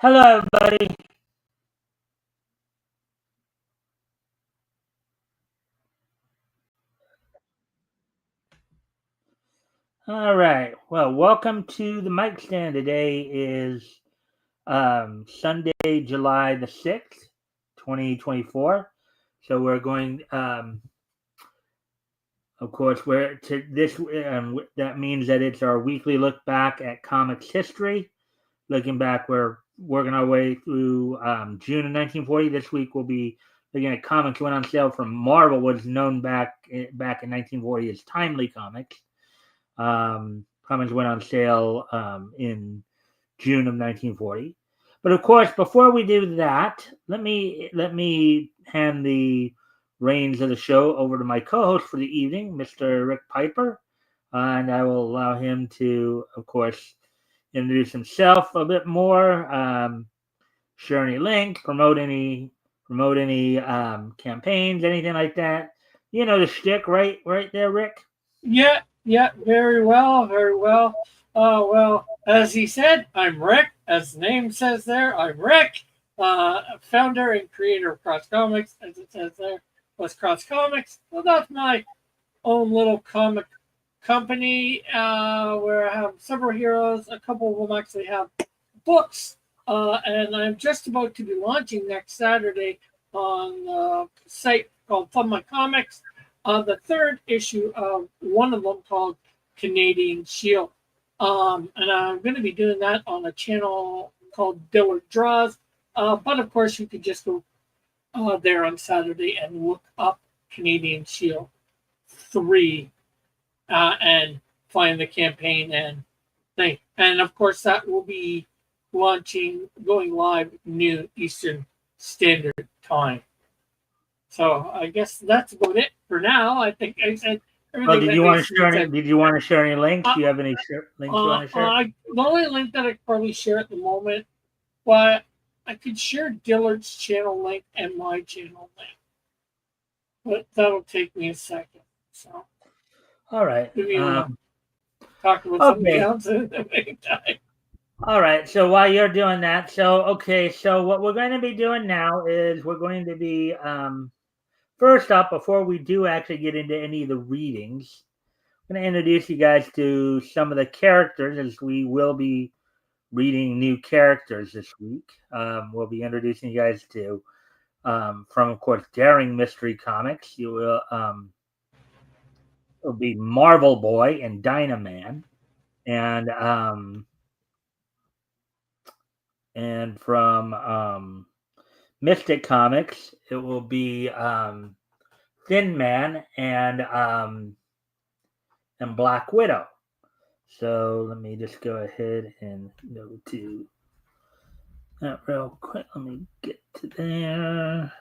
Hello, buddy. All right. Well, welcome to the Mikestand. Today is Sunday, July the 6th, 2024. So we're going, of course, we're to this. That means that it's our weekly look back at comics history. Looking back, we're working our way through June of 1940. This week we'll be looking at comics went on sale from Marvel, was known back in 1940 as Timely Comics. Comics went on sale in June of 1940. But of course, before we do that, let me hand the reins of the show over to my co-host for the evening, Mr. Rick Piper, and I will allow him to, of course, introduce himself a bit more, share any links, promote any campaigns, anything like that. You know the shtick, right there, Rick. Yeah, very well, very well. Well, as he said, I'm Rick. As the name says there, I'm Rick, founder and creator of Cross Comics. As it says there, was Cross Comics. Well, that's my own little comic company where I have several heroes. A couple of them actually have books, and I'm just about to be launching next Saturday on a site called Fund My Comics. The third issue of one of them called Canadian Shield. And I'm going to be doing that on a channel called Dillard Draws. But of course, you could just go there on Saturday and look up Canadian Shield 3 and find the campaign and thing. And of course, that will be going live noon Eastern Standard Time. So I guess that's about it for now. I think I said everything. Did you want to share any? Did you want to share any links? Do you have any links you want to share? The only link that I could probably share at the moment, but I could share Dillard's channel link and my channel link, but that'll take me a second. So, all right. Talk about something else in the meantime. All right. So while you're doing that, so what we're going to be doing now is we're going to be first up, before we do actually get into any of the readings, I'm going to introduce you guys to some of the characters, as we will be reading new characters this week. We'll be introducing you guys to, from, of course, Daring Mystery Comics. You will it'll be Marvel Boy and Dynaman, and from Mystic Comics, it will be Thin Man and Black Widow. So let me just go ahead and go to that real quick. Let me get to there.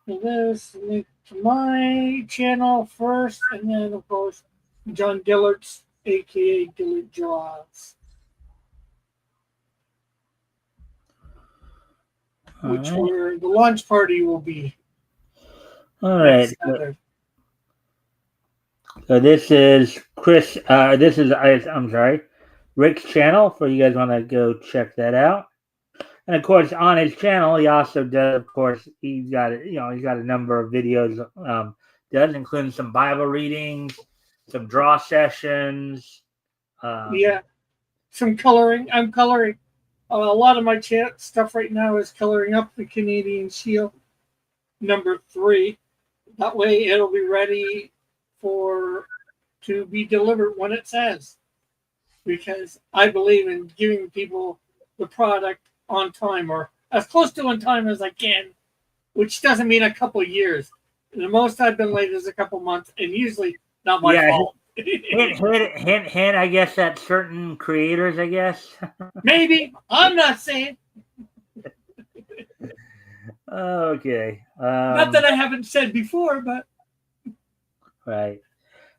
This link to my channel first, and then of course John Dillard's, aka Dillard Draws, which where the launch party will be. All right. So this is Chris. I'm sorry, Rick's channel. For you guys want to go check that out. And of course, on his channel, he also does. Of course, he's got a number of videos. Does include some Bible readings, some draw sessions. Some coloring. I'm coloring. A lot of my stuff right now is coloring up the Canadian Shield number 3. That way, it'll be ready to be delivered when it says. Because I believe in giving people the product on time, or as close to on time as I can, which doesn't mean a couple of years. The most I've been late is a couple months, and usually not my fault. Hint, I guess, at certain creators, I guess. Maybe. I'm not saying. Okay. Not that I haven't said before, but Right.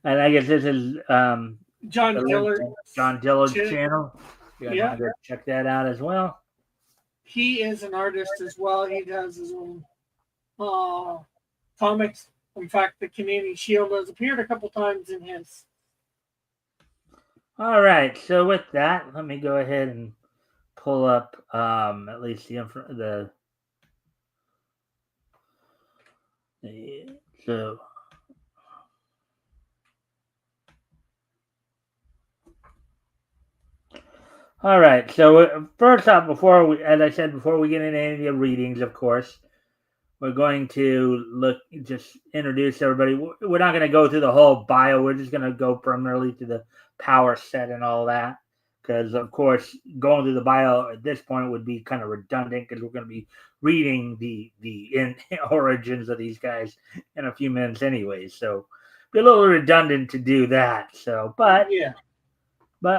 And I guess this is the John link Dillard. to John Dillard's channel. You guys Yeah, want to go check that out as well? he is an artist as well. He does his own uh, comics. In fact, the Canadian Shield has appeared a couple times in his. All right. So with that, let me go ahead and pull up at least the so. All right. So first off, as I said, before we get into any of the readings, of course, we're going to just introduce everybody. We're not going to go through the whole bio. We're just going to go primarily to the power set and all that. Because, of course, going through the bio at this point would be kind of redundant because we're going to be reading the origins of these guys in a few minutes anyways. So, be a little redundant to do that. So, but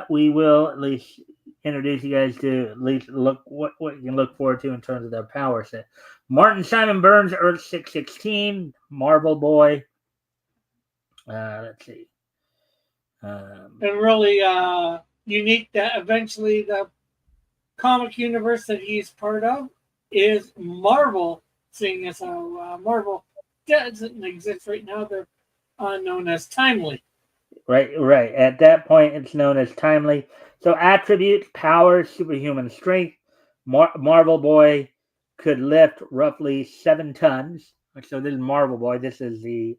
we will at least introduce you guys to at least look what you can look forward to in terms of their power set. Martin Simon Burns, Earth 616, Marvel Boy. Let's see. And really unique that eventually the comic universe that he's part of is Marvel, seeing as how Marvel doesn't exist right now. They're known as Timely. Right. At that point, it's known as Timely. So attributes: power, superhuman strength. Marvel Boy could lift roughly 7 tons. So this is Marvel Boy. This is the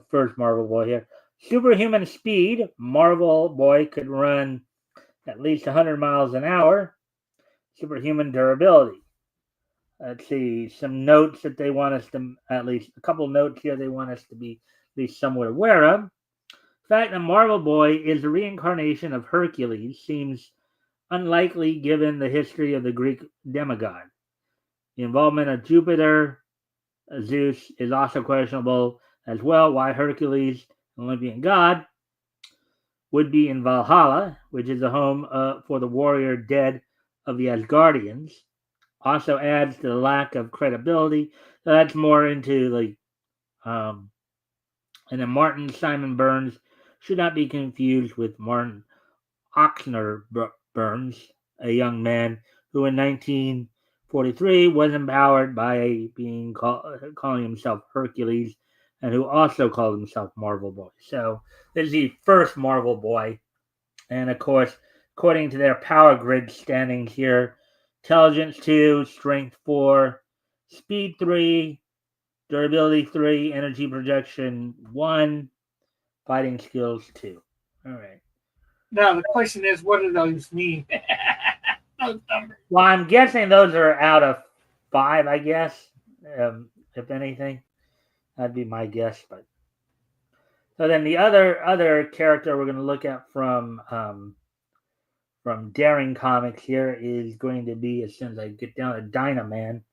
first Marvel Boy here. Superhuman speed. Marvel Boy could run at least 100 miles an hour. Superhuman durability. Let's see some notes that they want us to, at least a couple notes here they want us to be at least somewhat aware of. The fact that Marvel Boy is the reincarnation of Hercules seems unlikely given the history of the Greek demigod. The involvement of Jupiter, Zeus, is also questionable as well. Why Hercules, an Olympian god, would be in Valhalla, which is the home for the warrior dead of the Asgardians, also adds to the lack of credibility. So that's more into like, and then Martin Simon Burns should not be confused with Martin Oxner Burns, a young man who in 1943 was empowered by calling himself Hercules and who also called himself Marvel Boy. So this is the first Marvel Boy. And of course, according to their power grid standings here, intelligence 2, strength 4, speed 3, durability 3, energy projection 1, fighting skills 2. All right. Now the question is, what do those mean? Those numbers. Well, I'm guessing those are out of 5, I guess, if anything. That'd be my guess. But so then the other character we're going to look at from Daring Comics here is going to be, as soon as I get down to Dynaman.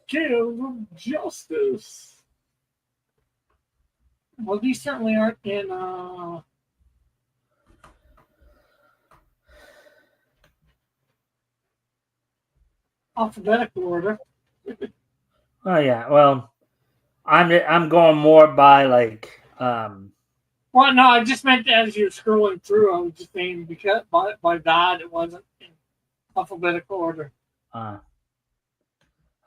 Scales of Justice. Well, these certainly aren't in alphabetical order. Oh yeah, well, I'm going more by like Well, no, I just meant as you're scrolling through, I was just saying because by that it wasn't in alphabetical order.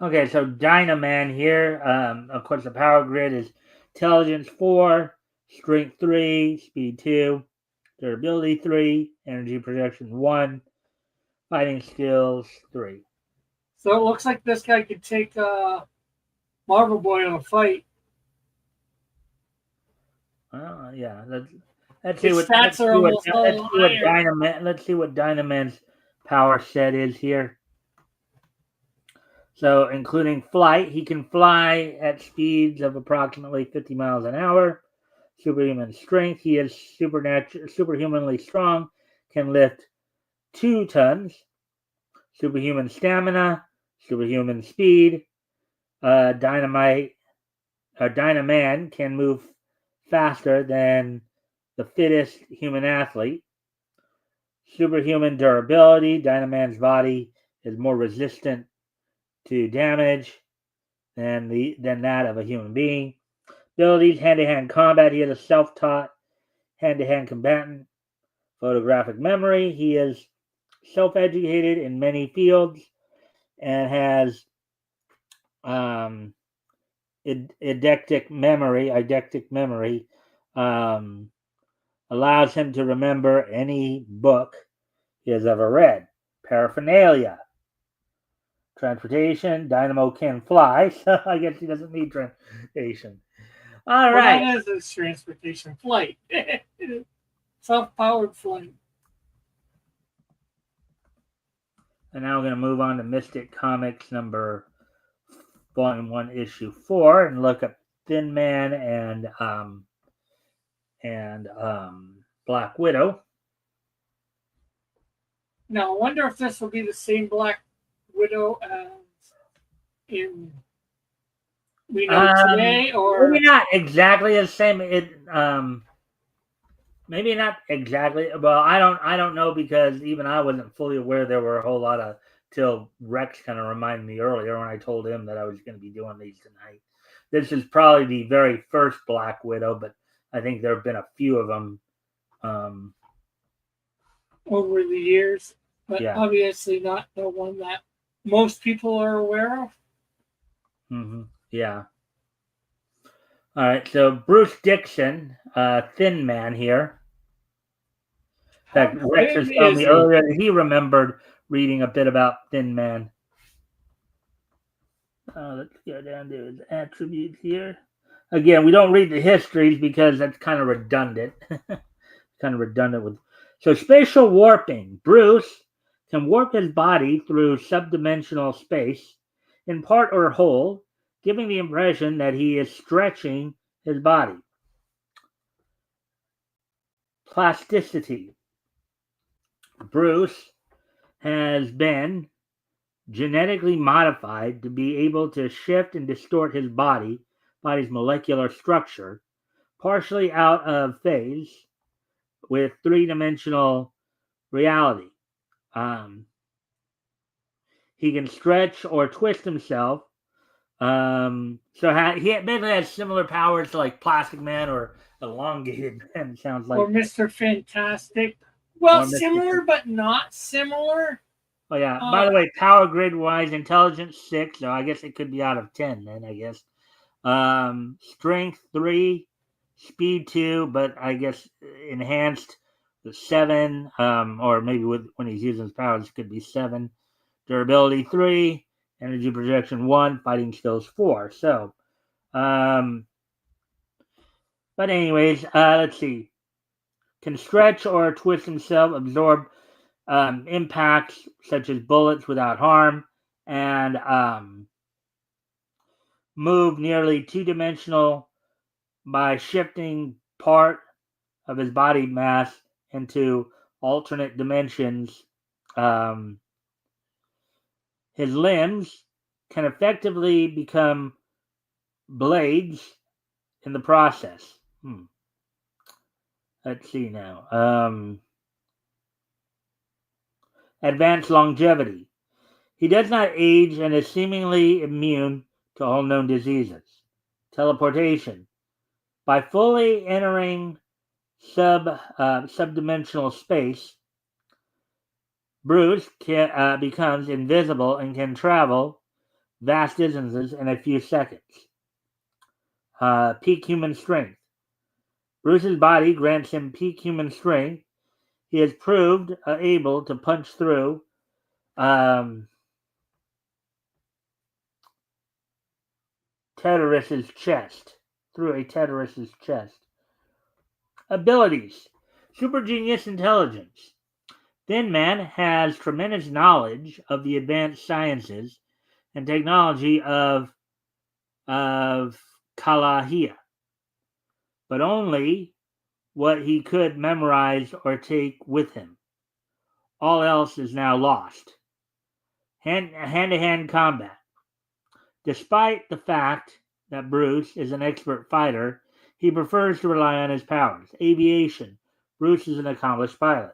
Okay, so Dynaman here. Of course, the power grid is intelligence 4, strength 3, speed 2, durability 3, energy projection 1, fighting skills 3. So it looks like this guy could take Marvel Boy on a fight. Yeah. Let's see His what stats are almost higher. Let's see what Dynaman's power set is here. So, including flight, he can fly at speeds of approximately 50 miles an hour. Superhuman strength, he is superhumanly strong, can lift 2 tons. Superhuman stamina, superhuman speed, dynamite Dynaman can move faster than the fittest human athlete. Superhuman durability. Dynaman's body is more resistant to damage than that of a human being. Abilities: hand-to-hand combat. He is a self-taught hand-to-hand combatant. Photographic memory. He is self-educated in many fields and has eidetic memory allows him to remember any book he has ever read. Paraphernalia. Transportation. Dynamo can fly, so I guess he doesn't need transportation. All right. Well, that is his transportation flight. Self-powered flight. And now we're going to move on to Mystic Comics number Volume 1, Issue 4, and look up Thin Man and Black Widow. Now, I wonder if this will be the same Black Widow as in we know today, or maybe not exactly the same. Maybe not exactly. Well, I don't know, because even I wasn't fully aware there were a whole lot of, till Rex kind of reminded me earlier when I told him that I was going to be doing these tonight. This is probably the very first Black Widow, but I think there have been a few of them over the years, but yeah. Obviously not the one that most people are aware of. Mm-hmm. Yeah. All right. So Bruce Dixon, Thin Man here. In fact, Rex was telling me earlier that he remembered reading a bit about Thin Man. Let's go down to his attributes here. Again, we don't read the histories because that's kind of redundant. So spatial warping. Bruce can warp his body through subdimensional space, in part or whole, giving the impression that he is stretching his body. Plasticity. Bruce has been genetically modified to be able to shift and distort his body's molecular structure, partially out of phase with three-dimensional reality. He can stretch or twist himself. So he basically has similar powers to like Plastic Man or Elongated Man, sounds like. Or Mr. Fantastic. Well, similar but not similar. Oh yeah. By the way, power grid wise, intelligence 6, so I guess it could be out of 10 then, I guess. Strength 3, speed 2, but I guess enhanced 7, or maybe when he's using his powers, it could be 7. Durability 3, energy projection 1, fighting skills 4. So, but anyways, let's see. Can stretch or twist himself, absorb impacts such as bullets without harm, and move nearly two-dimensional by shifting part of his body mass into alternate dimensions. His limbs can effectively become blades in the process. Let's see now. Advanced longevity. He does not age and is seemingly immune to all known diseases. Teleportation. By fully entering subdimensional space, Bruce becomes invisible and can travel vast distances in a few seconds. Peak human strength. Bruce's body grants him peak human strength. He has proved able to punch through Tedorus's chest. Abilities. Super genius intelligence. Thin Man has tremendous knowledge of the advanced sciences and technology of Kalahia, but only what he could memorize or take with him. All else is now lost. Hand-to-hand combat. Despite the fact that Bruce is an expert fighter, he prefers to rely on his powers. Aviation. Bruce is an accomplished pilot.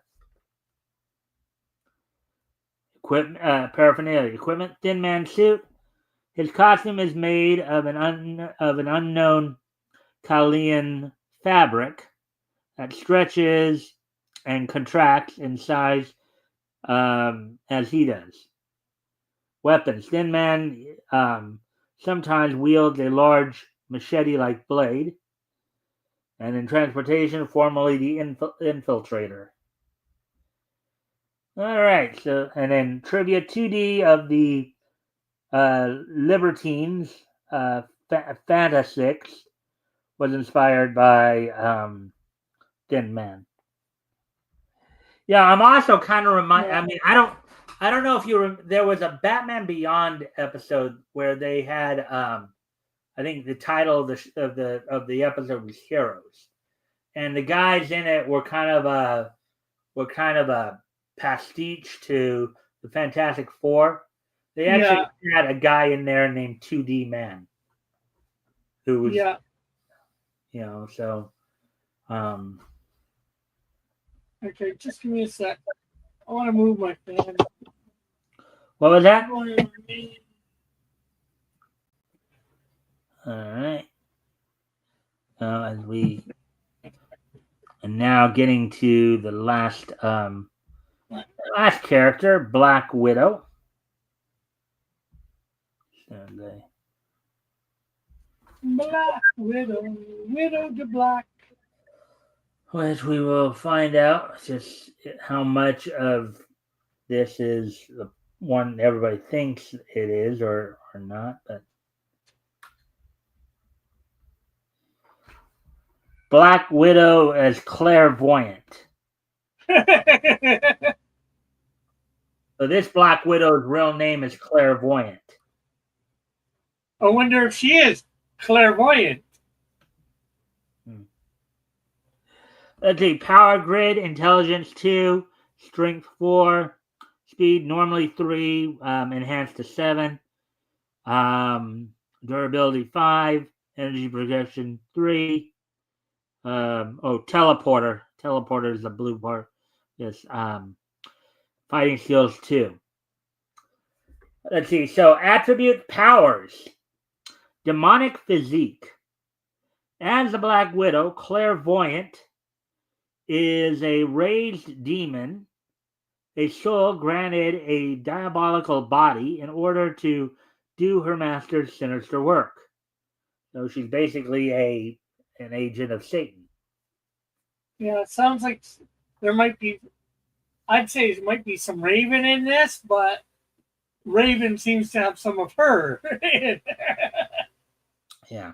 Paraphernalia. Equipment. Thin Man suit. His costume is made of an unknown Kalian fabric that stretches and contracts in size as he does. Weapons. Thin Man sometimes wields a large machete-like blade. And in transportation, formerly the infiltrator. All right, so and then trivia 2D of the Libertines Fanta 6 was inspired by Thin Man. Yeah, I'm also kind of I mean, I don't know if you there was a Batman Beyond episode where they had I think the title of the episode was Heroes, and the guys in it were kind of a pastiche to the Fantastic Four. They actually had a guy in there named 2D Man, who was so. Okay, just give me a sec. I want to move my fan. What was that? All right. As we are now getting to the last character, Black Widow. Black Widow, Widow to Black. Which we will find out just how much of this is the one everybody thinks it is or not, but Black Widow as clairvoyant. So this Black Widow's real name is Clairvoyant. I wonder if she is clairvoyant. Let's see. Power grid, intelligence 2, strength 4, speed normally 3, enhanced to 7, durability 5, energy projection 3. Teleporter. Teleporter is the blue part. Yes. Fighting skills 2. Let's see. So attribute powers. Demonic physique. As the Black Widow, clairvoyant is a raised demon, a soul granted a diabolical body in order to do her master's sinister work. So she's basically an agent of Satan. Yeah, it sounds like there might be, I'd say there might be some Raven in this, but Raven seems to have some of her. Yeah.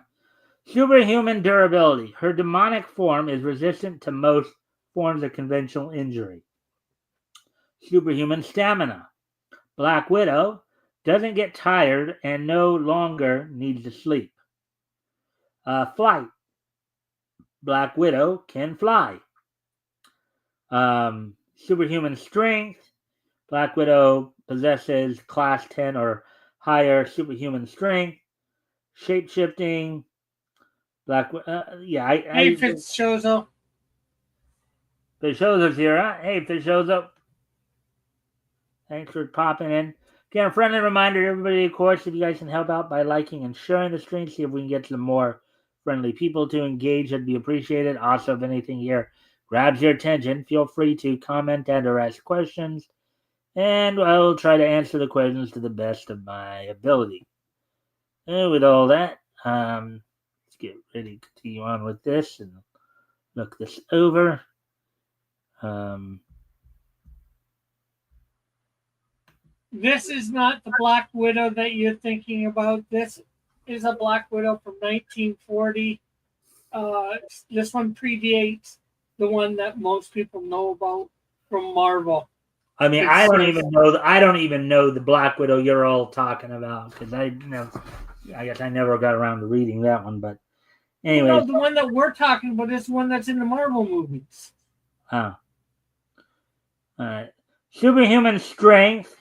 Superhuman durability. Her demonic form is resistant to most forms of conventional injury. Superhuman stamina. Black Widow doesn't get tired and no longer needs to sleep. Flight. Black Widow can fly. Superhuman strength. Black Widow possesses class 10 or higher superhuman strength. Shape-shifting. Hey, Fitzchozo. Fitzchozo's here, huh? Hey, Fitzchozo. Thanks for popping in. Again, a friendly reminder to everybody, of course, if you guys can help out by liking and sharing the stream, see if we can get some more friendly people to engage, that'd be appreciated. Also, if anything here grabs your attention, feel free to comment and or ask questions, and I will try to answer the questions to the best of my ability. And with all that, let's get ready to continue on with this and look this over. This is not the Black Widow that you're thinking about. This is a Black Widow from 1940. This one predates the one that most people know about from Marvel. I mean, I don't even know the Black Widow you're all talking about because I guess I never got around to reading that one. But anyway, no, the one that we're talking about is the one that's in the Marvel movies. Oh, all right. Superhuman strength.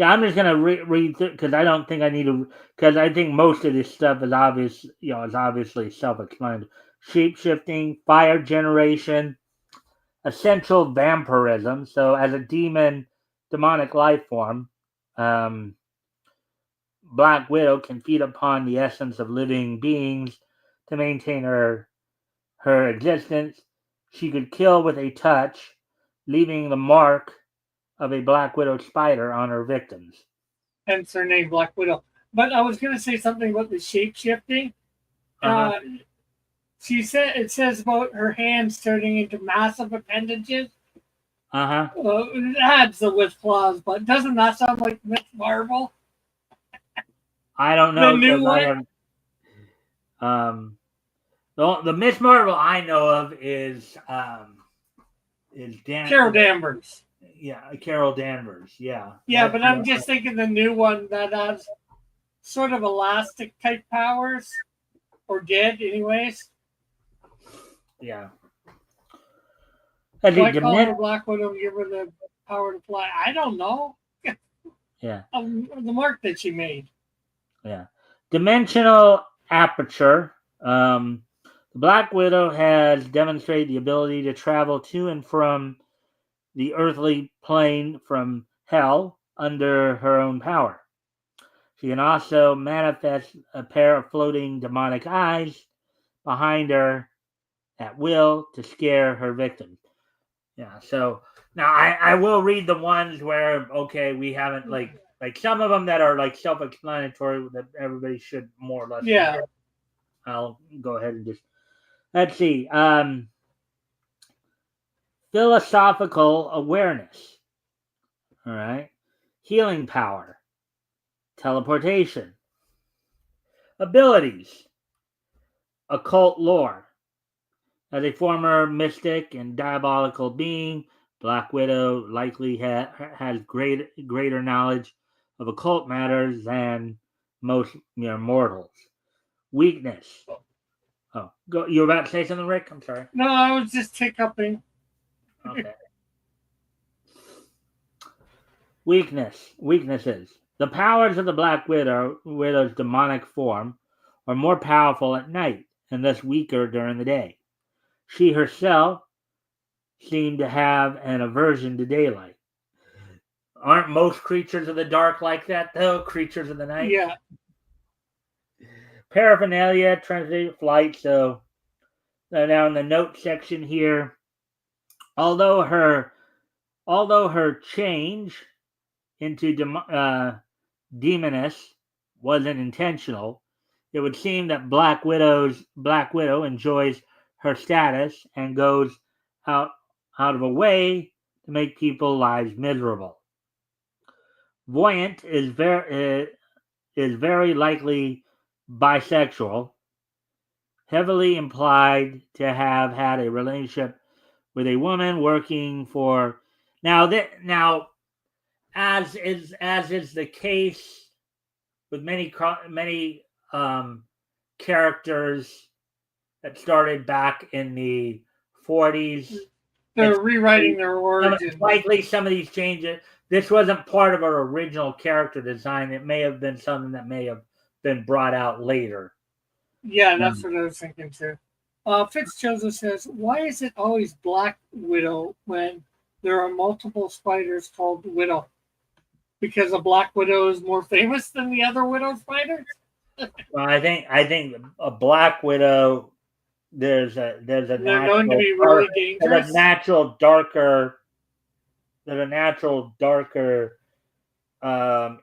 Yeah, I'm just gonna read through because I don't think I need to. Because I think most of this stuff is obvious. Is obviously self-explanatory. Shape shifting, fire generation, essential vampirism. So, as a demonic life form, um, Black Widow can feed upon the essence of living beings to maintain her existence. She could kill with a touch, leaving the mark of a Black Widow spider on her victims. Hence her name, Black Widow. But I was going to say something about the shape shifting. Uh-huh. She said it says about her hands turning into massive appendages. Uh-huh. It adds the with claws, but doesn't that sound like Miss Marvel? I don't The know new because I one? have the Miss Marvel I know of is Carol Danvers. Yeah, Carol Danvers. Yeah. Yeah, but I'm just thinking the new one that has sort of elastic type powers, or did, anyways. Yeah. Why call her Black Widow and give her the power to fly? I don't know. Yeah. The mark that she made. Yeah. Dimensional aperture. The Black Widow has demonstrated the ability to travel to and from the earthly plane from hell under her own power. She can also manifest a pair of floating demonic eyes behind her at will to scare her victims. Yeah, so now I will read the ones where we haven't like some of them that are like self-explanatory that everybody should more or less. Yeah. Know. I'll go ahead and just let's see. Philosophical awareness. All right. Healing power. Teleportation. Abilities. Occult lore. As a former mystic and diabolical being, Black Widow likely has greater knowledge of occult matters than most mere mortals. Weakness. Oh, go. You were about to say something, Rick? I'm sorry. No, I was just hiccuping. Okay. Weaknesses. The powers of the Black Widow's demonic form are more powerful at night and thus weaker during the day. She herself seemed to have an aversion to daylight. Aren't most creatures of the dark like that, though? Creatures of the night? Yeah. Paraphernalia, transit flight. So now in the note section here, although her change into demoness wasn't intentional, it would seem that Black Widow enjoys her status and goes out of a way to make people's lives miserable. Voyant is very likely bisexual, heavily implied to have had a relationship with a woman working for now as is the case with many characters that started back in the 40s. They're rewriting their origins. Likely some of these changes. This wasn't part of her original character design. It may have been something that may have been brought out later. Yeah, that's what I was thinking too. Fitzjoseph says, "Why is it always Black Widow when there are multiple spiders called Widow? Because a Black Widow is more famous than the other Widow spiders?" Well, I think a Black Widow. There's a They're known to be really dangerous. There's a natural darker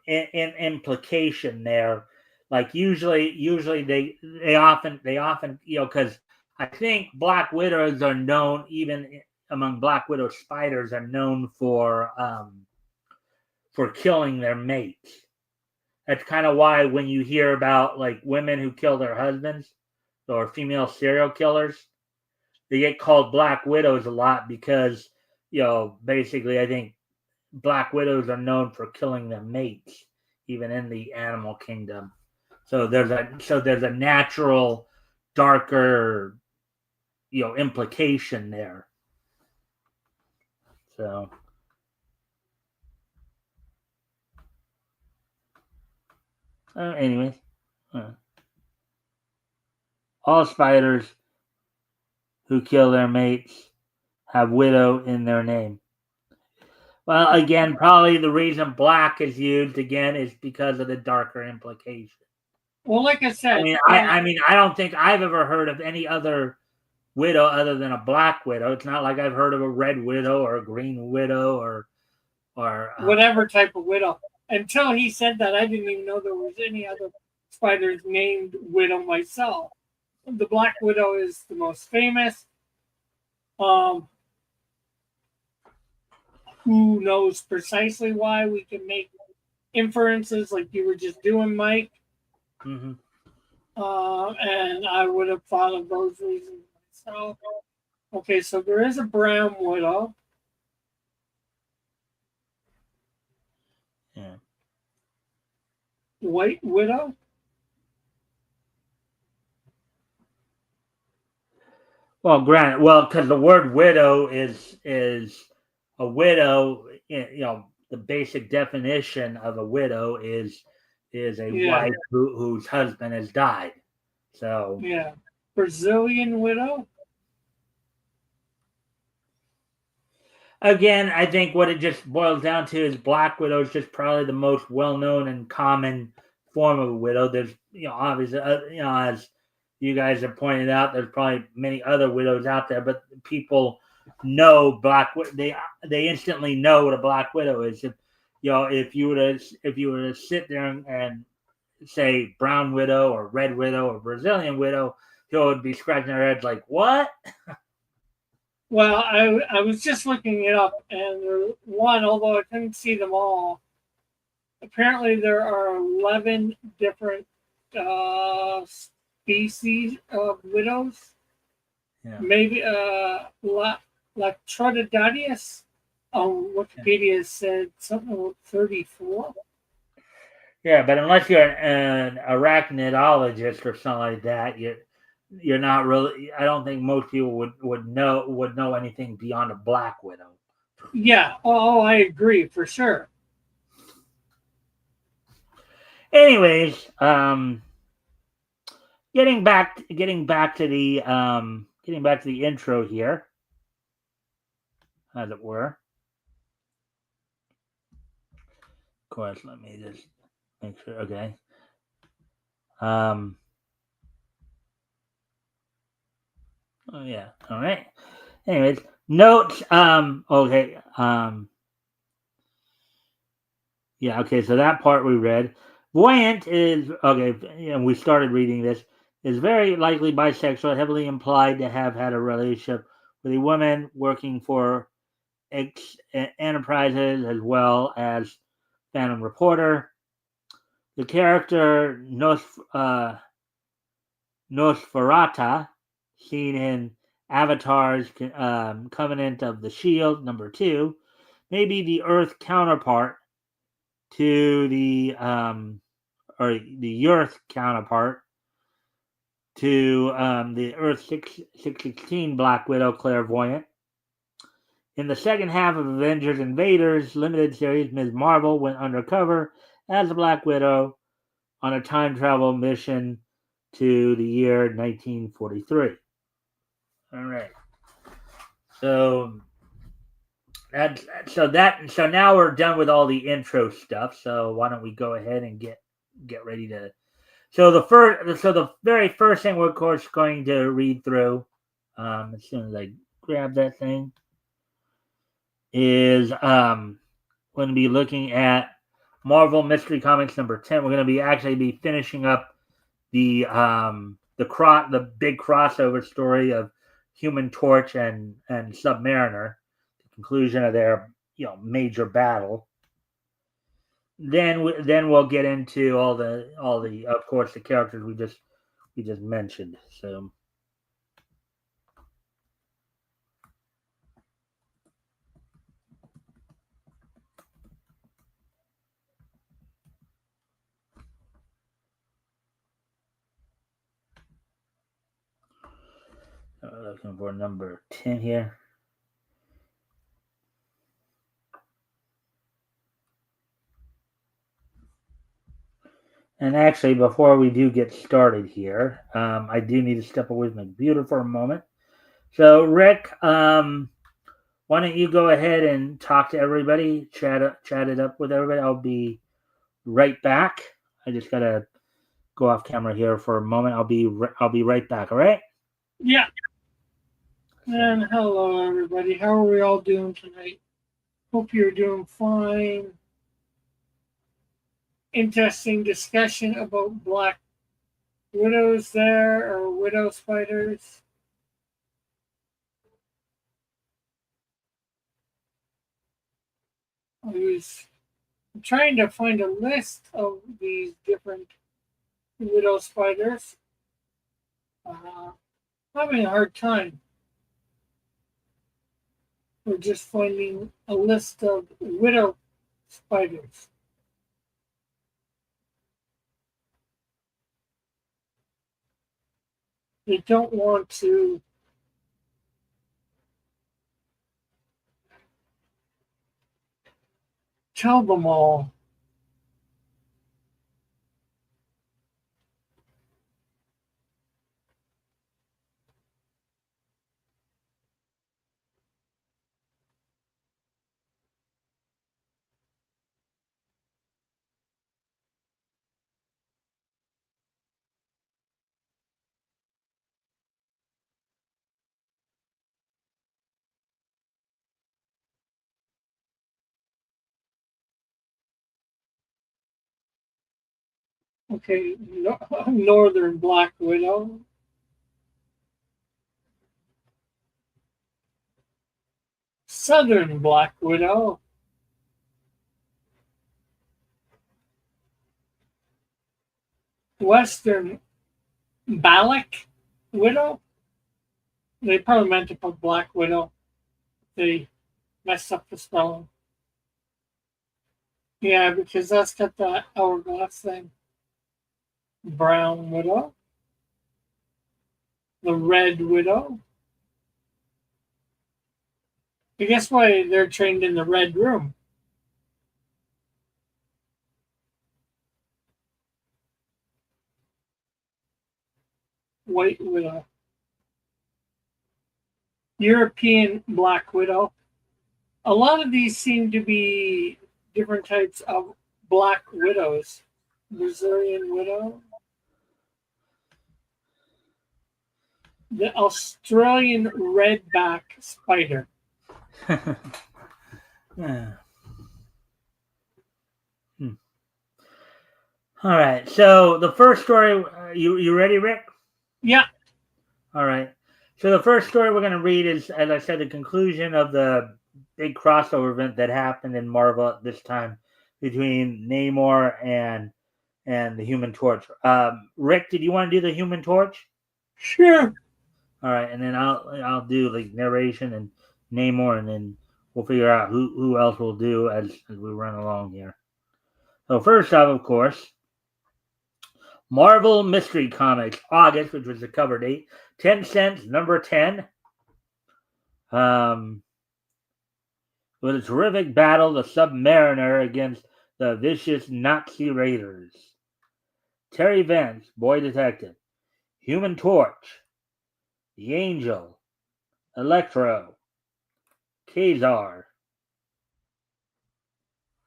in implication there. Like usually they often because I think Black Widows are known, even among Black Widow spiders, are known for killing their mates. That's kind of why when you hear about like women who kill their husbands or female serial killers, they get called Black Widows a lot because basically I think Black Widows are known for killing their mates, even in the animal kingdom. So there's a natural, darker, implication there. So Anyways, uh, all spiders who kill their mates have widow in their name. Well, again, probably the reason black is used again is because of the darker implication. Well, like I I said, mean, I don't think I've ever heard of any other widow other than a black widow. It's not like I've heard of a red widow or a green widow or whatever type of widow. Until he said that, I didn't even know there was any other spiders named Widow myself. The Black Widow is the most famous. Um, who knows precisely why? We can make inferences like you were just doing, Mike. mm-hmm. And I would have thought of those reasons myself. Okay, so there is a brown widow. Yeah. White widow. Well, granted, because the word widow is a widow. The basic definition of a widow is a Yeah, wife whose husband has died. So yeah. Brazilian widow. again, I think what it just boils down to is black widow is just probably the most well known and common form of a widow. There's obviously as you guys have pointed out, there's probably many other widows out there, but people know they instantly know what a black widow is. If you were to sit there and say brown widow or red widow or Brazilian widow, people would be scratching their heads like, what? Well, I was just looking it up, and one, although I couldn't see them all, apparently there are 11 different species of widows. Yeah. Maybe Latrodidadius on Wikipedia said something about 34. Yeah, but unless you're an arachnidologist or something like that, you're not really. I don't think most people would know anything beyond a black widow. Yeah, oh, I agree for sure. Anyways, getting back to the intro here, as it were. Of course, let me just make sure. Okay. Oh yeah. All right. Anyways, notes. Okay. Yeah. Okay. So that part we read. Voyant is okay. And we started reading this. Is very likely bisexual, heavily implied to have had a relationship with a woman working for Enterprises as well as Phantom Reporter. The character Nosferata, seen in Avatar's Covenant of the Shield #2, may be the Earth counterpart to the Earth counterpart to the Earth 616 Black Widow Clairvoyant. In the second half of Avengers Invaders limited series, Ms. Marvel went undercover as the Black Widow on a time travel mission to the year 1943. All right. So so now we're done with all the intro stuff. So why don't we go ahead and get ready to. So the very first thing we're of course going to read through, as soon as I grab that thing, is going to be looking at Marvel Mystery Comics #10. We're going to be finishing up the big crossover story of Human Torch and Submariner, the conclusion of their major battle. Then we'll get into all the of course the characters we just mentioned. So. Looking for number 10 here. And actually, before we do get started here, I do need to step away from the computer for a moment. So, Rick, why don't you go ahead and talk to everybody, chat it up with everybody. I'll be right back. I just gotta go off camera here for a moment. I'll be right back. All right. Yeah. So, And hello, everybody. How are we all doing tonight? Hope you're doing fine. Interesting discussion about Black Widows there, or Widow Spiders. I was trying to find a list of these different Widow Spiders. Having a hard time. We're just finding a list of Widow Spiders. They don't want to tell them all. Okay, Northern Black Widow, Southern Black Widow, Western Balak Widow. They probably meant to put Black Widow. They messed up the spelling. Yeah, because that's got that hourglass thing. Brown Widow, the Red Widow. I guess why they're trained in the Red Room. White Widow, European Black Widow. A lot of these seem to be different types of Black Widows. Brazilian Widow, the Australian Redback Spider. yeah. All right. So the first story, you ready, Rick? Yeah. All right. So the first story we're going to read is, as I said, the conclusion of the big crossover event that happened in Marvel at this time between Namor and the Human Torch. Rick, did you want to do the Human Torch? Sure. All right, and then I'll do like narration and Namor, and then we'll figure out who else we'll do as we run along here. So first off, of course, Marvel Mystery Comics August, which was the cover date, 10 cents, number 10. With a terrific battle, the Submariner against the vicious Nazi raiders. Terry Vance, Boy Detective. Human Torch. The Angel. Electro. Kazar.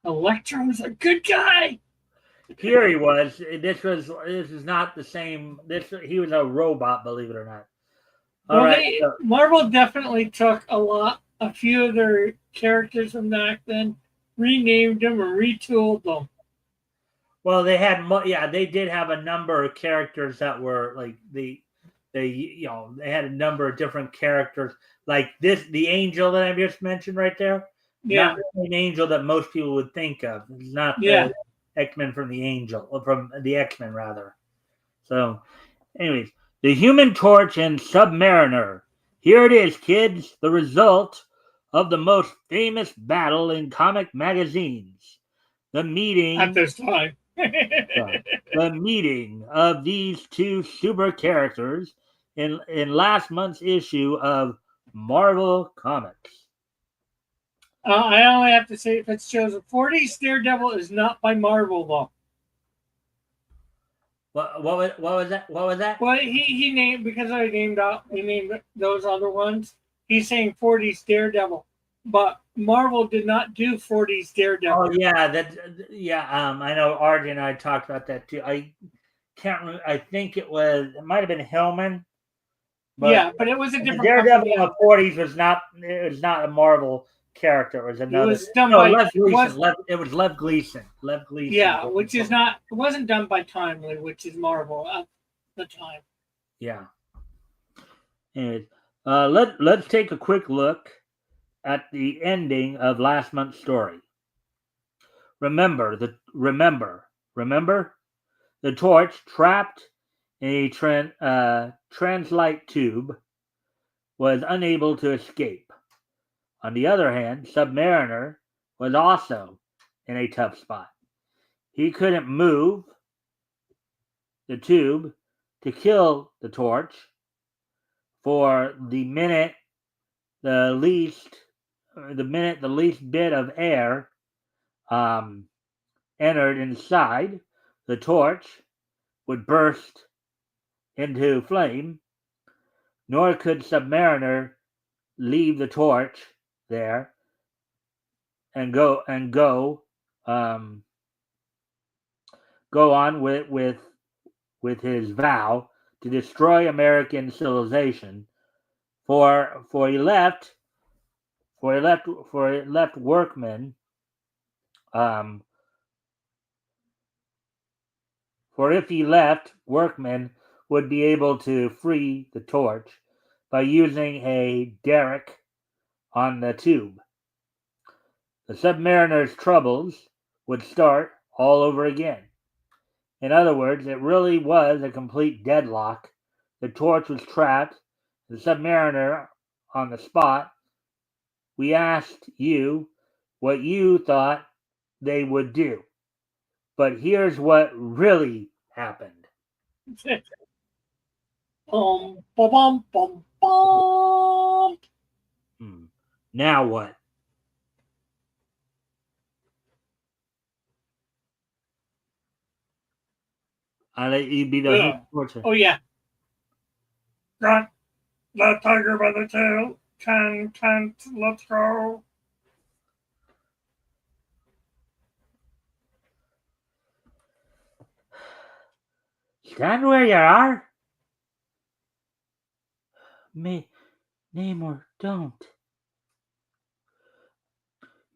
Electro's a good guy. Here he was. This is not the same. He was a robot, believe it or not. All right. Marvel definitely took a few of their characters from back then, renamed them or retooled them. Well, they did have a number of characters that were like they had a number of different characters like the angel that I just mentioned right there. Yeah. Not the same angel that most people would think of. It's not the X-Men from the X-Men rather. So, anyways, the Human Torch and Submariner. Here it is, kids. The result of the most famous battle in comic magazines. The meeting at this time. The meeting of these two super characters in last month's issue of Marvel Comics. I only have to say, if it's chosen 40, Daredevil is not by Marvel, though. What was that? What was that? Well, he named because I named out we named those other ones. He's saying 40s Daredevil, but Marvel did not do 40s Oh Daredevil. yeah, I know Artie and I talked about that too. I can't remember. I think it might have been Hillman, but Yeah, but it was a the different Daredevil company. in the '40s was not. It was not a Marvel character. It was It another. was done No, by Lev Gleason. was It was Lev Gleason. Lev Gleason. yeah, which is not it wasn't done by Timely, which is Marvel at the time. Yeah. Anyways, let's take a quick look at the ending of last month's story. Remember the torch trapped in a translite tube was unable to escape. On the other hand, Submariner was also in a tough spot. He couldn't move the tube to kill the torch for the minute the least bit of air entered inside, the torch would burst into flame, nor could Submariner leave the torch there and go on with his vow to destroy American civilization. For he left workmen. For if he left, workmen would be able to free the torch by using a derrick on the tube. The submariner's troubles would start all over again. In other words, it really was a complete deadlock. The torch was trapped, the submariner on the spot. We asked you what you thought they would do. But here's what really happened. Bum, bum, bum, bum. Now what? I let you be the Yeah. torture. Oh yeah. Got the tiger by the tail. Can't, let's go. Stand where you are. Namor, don't.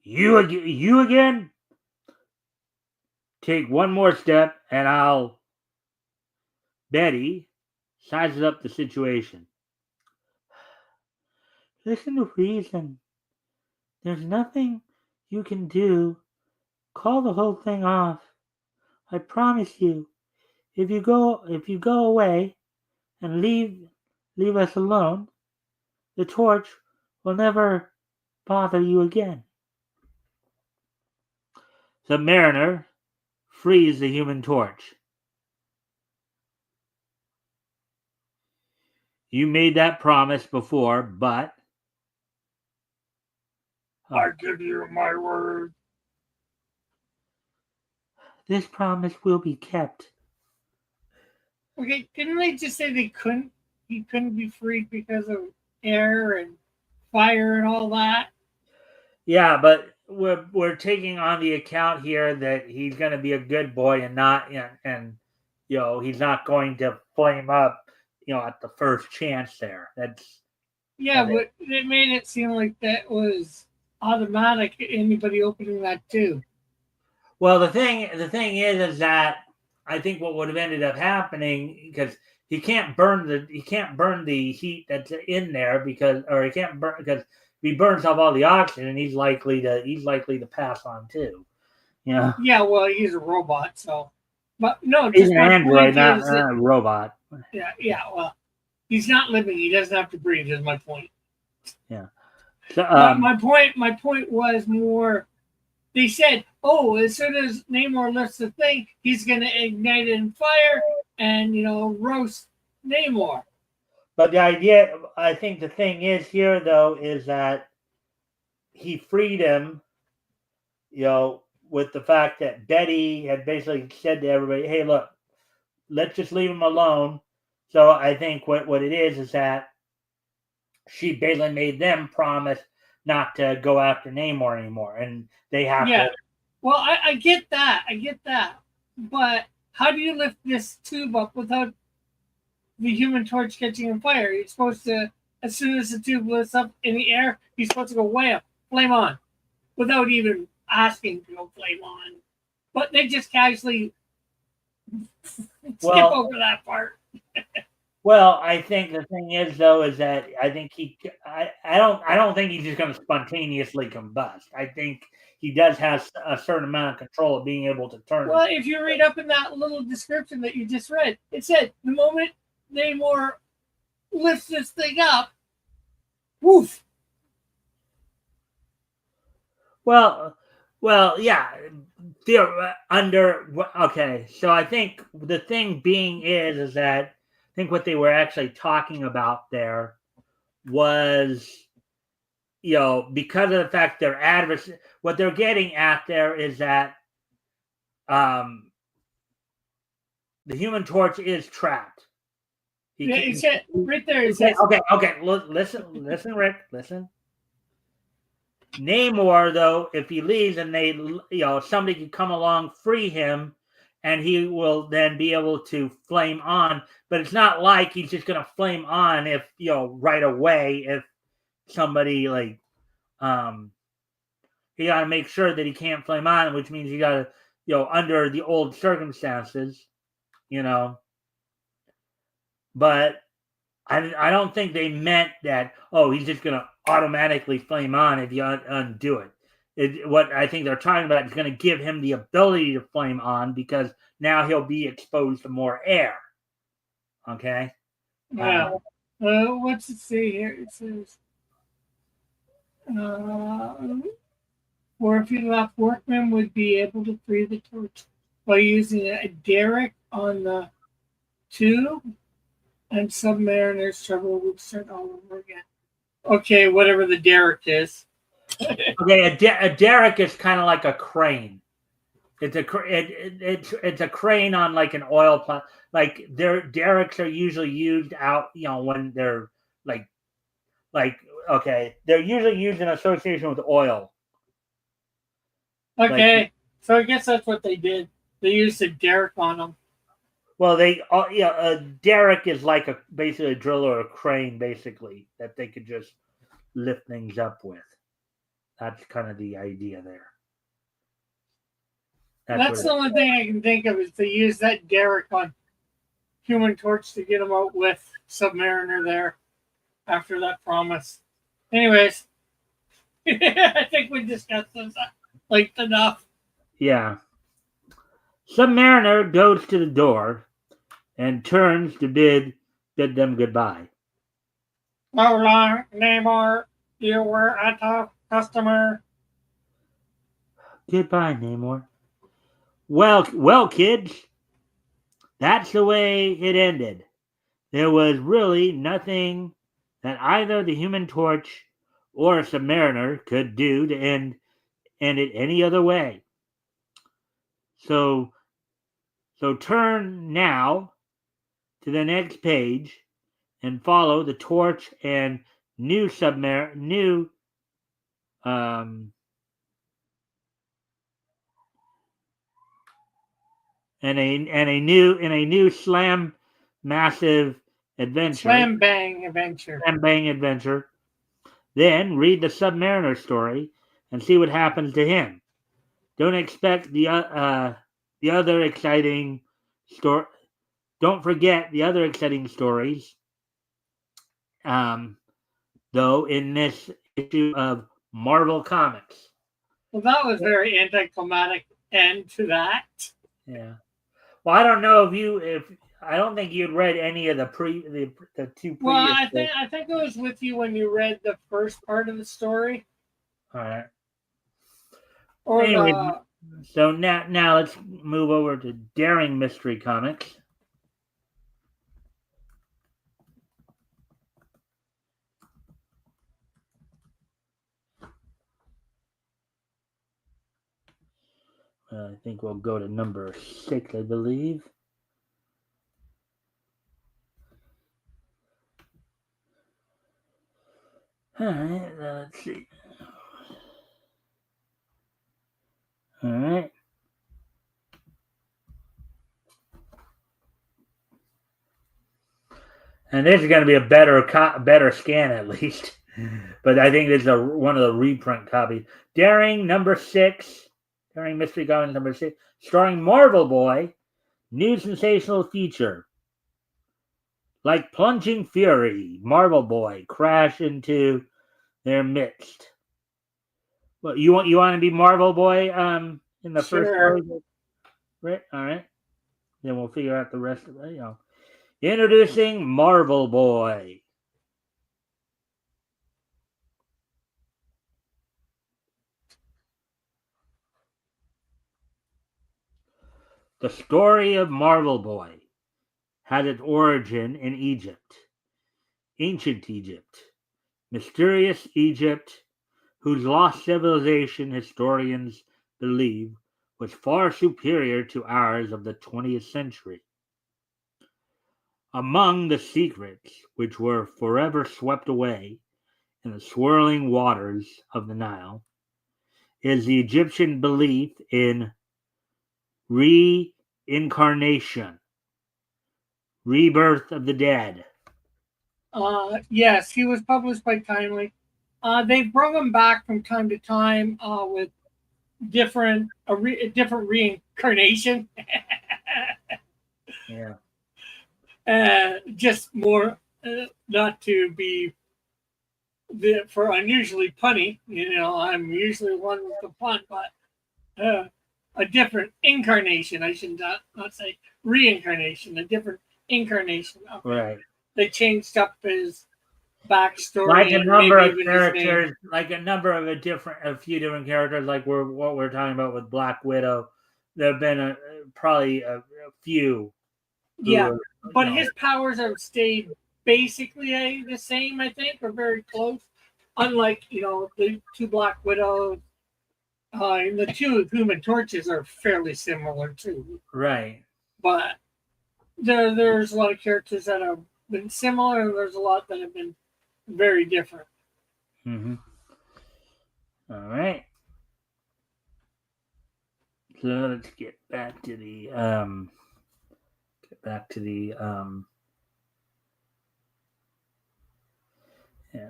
You again? Take one more step and I'll. Betty sizes up the situation. Listen to reason. There's nothing you can do. Call the whole thing off. I promise you. If you go away and leave us alone, the torch will never bother you again. Submariner frees the Human Torch. You made that promise before, but I give you my word. This promise will be kept. Okay, didn't they just say he couldn't be freed because of air and fire and all that? Yeah, but we're taking on the account here that he's going to be a good boy and not and he's not going to flame up at the first chance there. That's Yeah, but it made it seem like that was automatic. Anybody opening that too. Well, the thing is that I think what would have ended up happening, because he can't burn the heat that's in there, or he can't burn, because if he burns off all the oxygen, he's likely to pass on too. Yeah. Yeah, well, he's a robot, so. But no, He's just an my android, point not is that a robot. yeah, well, he's not living. He doesn't have to breathe. Is my point. Yeah. So, my point was more. They said, "Oh, as soon as Namor lifts the thing, he's going to ignite it in fire and roast Namor." but the idea, I think, the thing is here though is that he freed him, with the fact that Betty had basically said to everybody, "Hey, look, let's just leave him alone. So I think what it is that she basically made them promise not to go after Namor anymore, and they have Yeah. to. Well, I get that. I get that. But how do you lift this tube up without the Human Torch catching on fire? You're supposed to, as soon as the tube lifts up in the air, you're supposed to go wham, flame on, without even asking to go flame on. But they just casually skip Well, over that part. well, I think the thing is though is that I think I don't think he's just going to spontaneously combust. I think he does have a certain amount of control of being able to turn. Well, if you read up in that little description that you just read, it said the moment Namor lifts this thing up, woof. Well, well, yeah. Under okay, so I think the thing being is that I think what they were actually talking about there was because of the fact their adversary, what they're getting at there is that um, the Human Torch is trapped. He Yeah, can't. it said right there. It Okay, says, okay. Listen, Rick. Listen. Namor, though, if he leaves and somebody can come along, free him, and he will then be able to flame on. But it's not like he's just going to flame on if right away. If somebody he got to make sure that he can't flame on, which means he got to under the old circumstances, you know. But I don't think they meant that. Oh, he's just going to automatically flame on if you undo it. What I think they're talking about is going to give him the ability to flame on because now he'll be exposed to more air. Okay. yeah. What's it say here? It says, uh, or if you left, workmen would be able to free the torch by using a derrick on the tube, and submariners' trouble would start all over again. Okay, whatever the derrick is. Okay. A derrick is kind of like a crane. It's a crane on like an oil plant. Like their derricks are usually used out, when they're like like okay, they're usually used in association with oil. Like Okay, so I guess that's what they did. They used a derrick on them. well, a derrick is like basically a drill or a crane, basically that they could just lift things up with. That's kind of the idea there. That's the only thing I can think of is to use that derrick on Human Torch to get him out with Submariner there after that promise. Anyways, I think we discussed this like enough. Yeah. Submariner goes to the door and turns to bid them goodbye. So long, Namor. You were a tough customer. Goodbye, Namor. Well, kids, that's the way it ended. There was really nothing that either the Human Torch or Submariner could do to end it any other way. So turn now to the next page and follow the Torch and new um and a new slam massive adventure. Slam bang adventure. Slam bang adventure. Then read the Submariner story and see what happens to him. Don't expect the other exciting story. Don't forget the other exciting stories. Though in this issue of Marvel Comics. Well, that was very anticlimactic end to that. Yeah. Well, I don't know if I don't think you'd read any of the two previous. Well, I think it was with you when you read the first part of the story. All right. Or anyway, the so now let's move over to Daring Mystery Comics. I think we'll go to number 6, I believe. All right, let's see. All right. And this is going to be a better scan at least. But I think this is one of the reprint copies. Daring number 6. Daring Mystery Goblins number 6. Starring Marvel Boy. New sensational feature. Like plunging fury, Marvel Boy crash into their midst. Well, you want to be Marvel Boy in the first Sure. story? Right? All right. Then we'll figure out the rest of it. Introducing Marvel Boy. The story of Marvel Boy had its origin in Egypt, ancient Egypt, mysterious Egypt, whose lost civilization historians believe was far superior to ours of the 20th century. Among the secrets which were forever swept away in the swirling waters of the Nile is the Egyptian belief in reincarnation, rebirth of the dead. Yes, he was published by Timely. They've brought him back from time to time with different reincarnation. Yeah. Just more not to be for unusually punny. I'm usually one with the pun, but a different incarnation. I should not say reincarnation. A different incarnation. Right. They changed up his backstory Like a and number maybe of even his name. characters, like a few different characters, like what we're talking about with Black Widow. There have been probably a few. Yeah, but his powers have stayed basically the same, I think, or very close. Unlike the two Black Widows, and the two Human Torches are fairly similar too. Right. But there's a lot of characters that have been similar, and there's a lot that have been very different. Mm-hmm. All right. So let's get back to the yeah.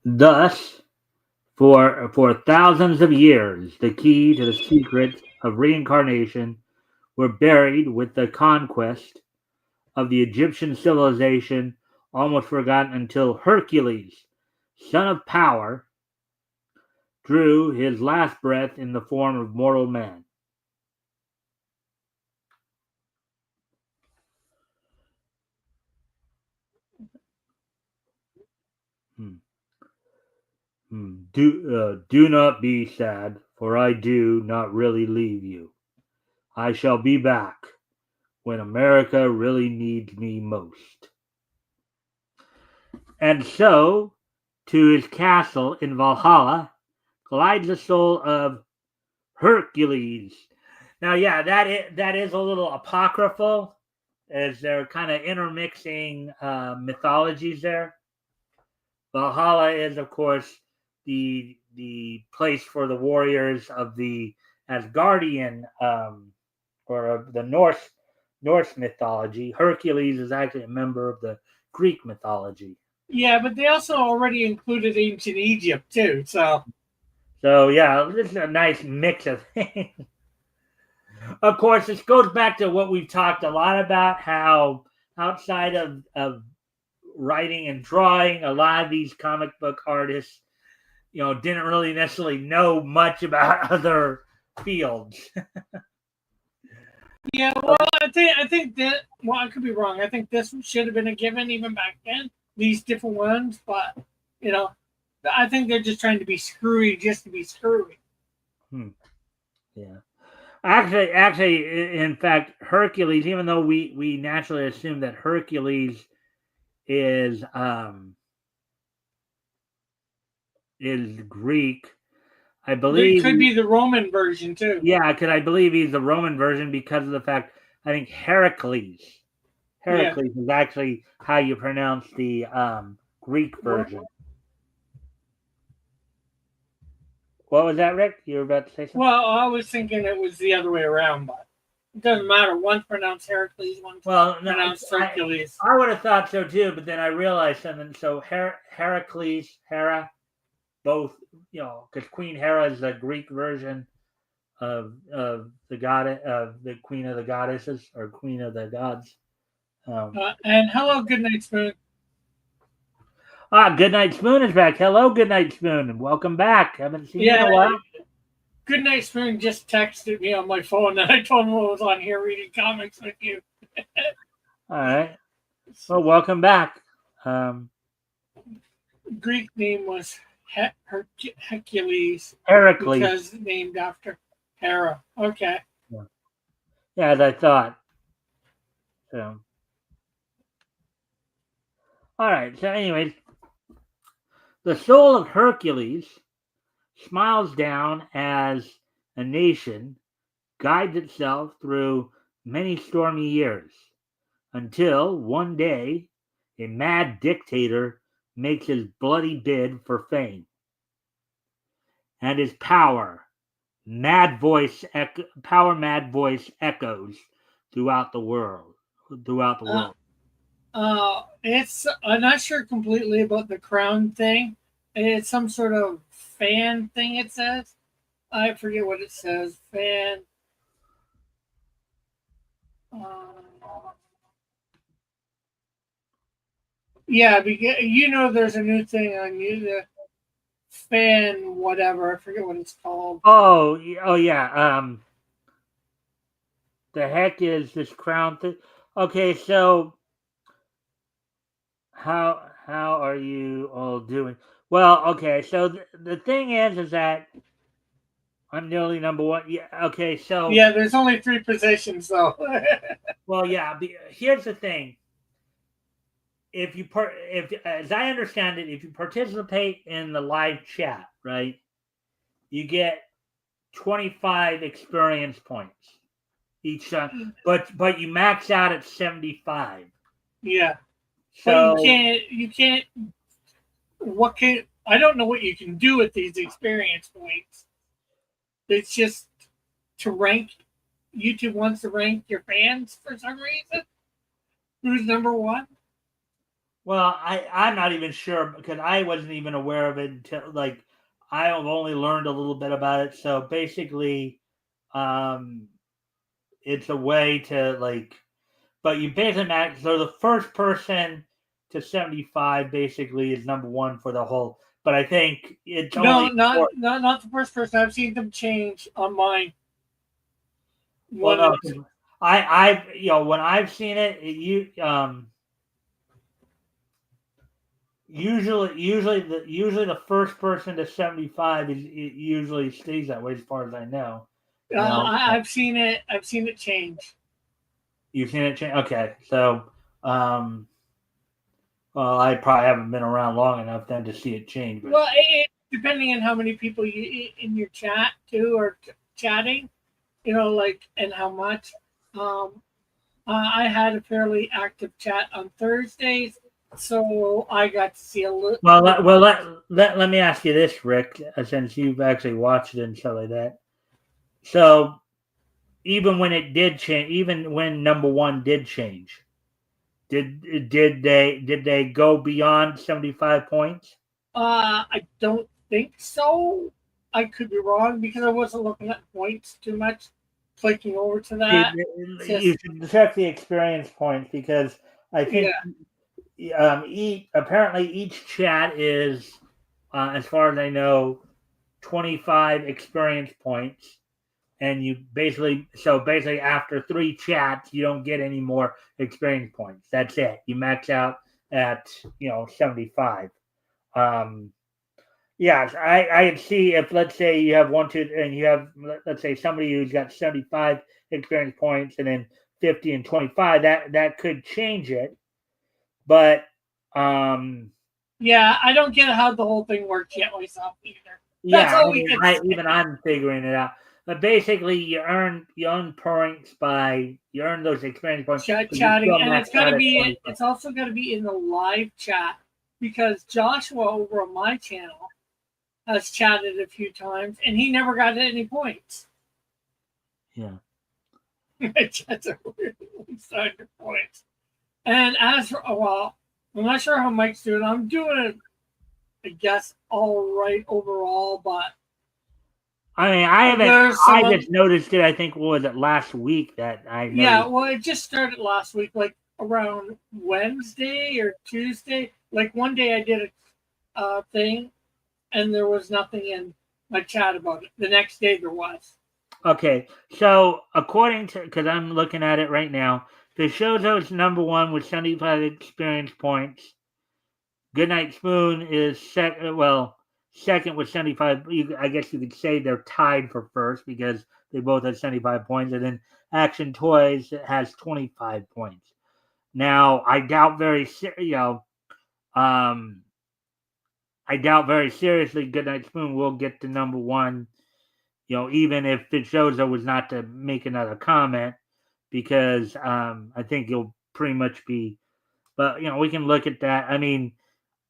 Thus, for thousands of years, the key to the secrets of reincarnation were buried with the conquest of the Egyptian civilization, almost forgotten until Hercules, son of power, drew his last breath in the form of mortal man. Do not be sad, for I do not really leave you. I shall be back when America really needs me most. And so, to his castle in Valhalla glides the soul of Hercules. Now, yeah, that is a little apocryphal, as they're kind of intermixing mythologies there. Valhalla is, of course, the place for the warriors of the Asgardian or of the Norse mythology. Hercules is actually a member of the Greek mythology. Yeah, but they also already included ancient Egypt too. So yeah, this is a nice mix of things. Of course, this goes back to what we've talked a lot about, how outside of writing and drawing, a lot of these comic book artists, didn't really necessarily know much about other fields. Yeah, well, I think that. Well, I could be wrong. I think this should have been a given even back then. These different ones, but I think they're just trying to be screwy just to be screwy. Yeah. Actually, in fact, Hercules. Even though we naturally assume that Hercules is Greek, I believe it could be the Roman version too. Yeah, because I believe he's the Roman version because of the fact I think Heracles Heracles is actually how you pronounce the Greek version. What was that, Rick? You were about to say something? Well, I was thinking it was the other way around, but it doesn't matter. One's pronounced Heracles, one's pronounced Hercules. I would have thought so too, but then I realized something. So Heracles, Hera, both, because Queen Hera is the Greek version of the god of the Queen of the Goddesses or Queen of the Gods. And hello, Goodnight Spoon. Goodnight Spoon is back. Hello, Goodnight Spoon, and welcome back. Haven't seen you in a while. Goodnight Spoon just texted me on my phone, and I told him I was on here reading comics with you. All right. Well, welcome back. Greek name was Hercules. Heracles. Because named after Hera. Okay. Yeah, as I thought. So. All right. So, anyways, the soul of Hercules smiles down as a nation guides itself through many stormy years until one day a mad dictator makes his bloody bid for fame. And his mad voice echoes throughout the world. I'm not sure completely about the crown thing. It's some sort of fan thing, it says. I forget what it says. Fan. Yeah, because there's a new thing on the fan whatever. I forget what it's called. Oh yeah. The heck is this crown thing? Okay, so how are you all doing? Well, okay, so the thing is that I'm nearly number one. Yeah, okay, so yeah, there's only 3 positions though. Well, yeah. Here's the thing: if as I understand it, if you participate in the live chat, right, you get 25 experience points each time, but you max out at 75. Yeah. So but you can't. I don't know what you can do with these experience points. It's just to rank. YouTube wants to rank your fans for some reason. Who's number one? Well, I'm not even sure because I wasn't even aware of it until I have only learned a little bit about it. So basically, it's a way to but you basically max. So the first person to 75 basically is number one for the whole. But I think it's not the first person. I've seen them change on mine. Well, no, I've when I've seen it, usually the first person to 75 it usually stays that way as far as I know. I've seen it change. You've seen it change? Okay, so well, I probably haven't been around long enough then to see it change. But... Well, depending on how many people you in your chat too are chatting, and how much. I had a fairly active chat on Thursdays, so I got to see a little. Well, let me ask you this, Rick, since you've actually watched it and stuff like that. So, even when it did change, even when number one did change, did they go beyond 75 points? I don't think so. I could be wrong because I wasn't looking at points too much. Clicking over to that, you should check the experience points because I think apparently each chat is, as far as I know, 25 experience points. And you basically after 3 chats, you don't get any more experience points. That's it. You max out at 75. Yes, I see if let's say you have 1, 2, and you have let's say somebody who's got 75 experience points and then 50 and 25, that could change it. But yeah, I don't get how the whole thing works yet myself either. Yeah, I'm figuring it out. But basically, you earn points by you earn those experience points. Chatting, and it's also got to be in the live chat, because Joshua over on my channel has chatted a few times and he never got any points. Yeah. Chats are really starting points. And as for, well, I'm not sure how Mike's doing. I'm doing it, I guess, all right overall, but I mean, I just noticed it. I think was it last week that I noticed. Yeah, well, it just started last week, like around Wednesday or Tuesday. Like one day I did a thing, and there was nothing in my chat about it. The next day there was. Okay, so according to, because I'm looking at it right now, Fishozo's number one with 75 experience points. Goodnight Spoon is second with 75. I guess you could say they're tied for first because they both have 75 points. And then Action Toys has 25 points. Now, I doubt very seriously Goodnight Spoon will get to number one, even if Fishozo was not to make another comment, because I think he'll pretty much be, but, we can look at that. I mean,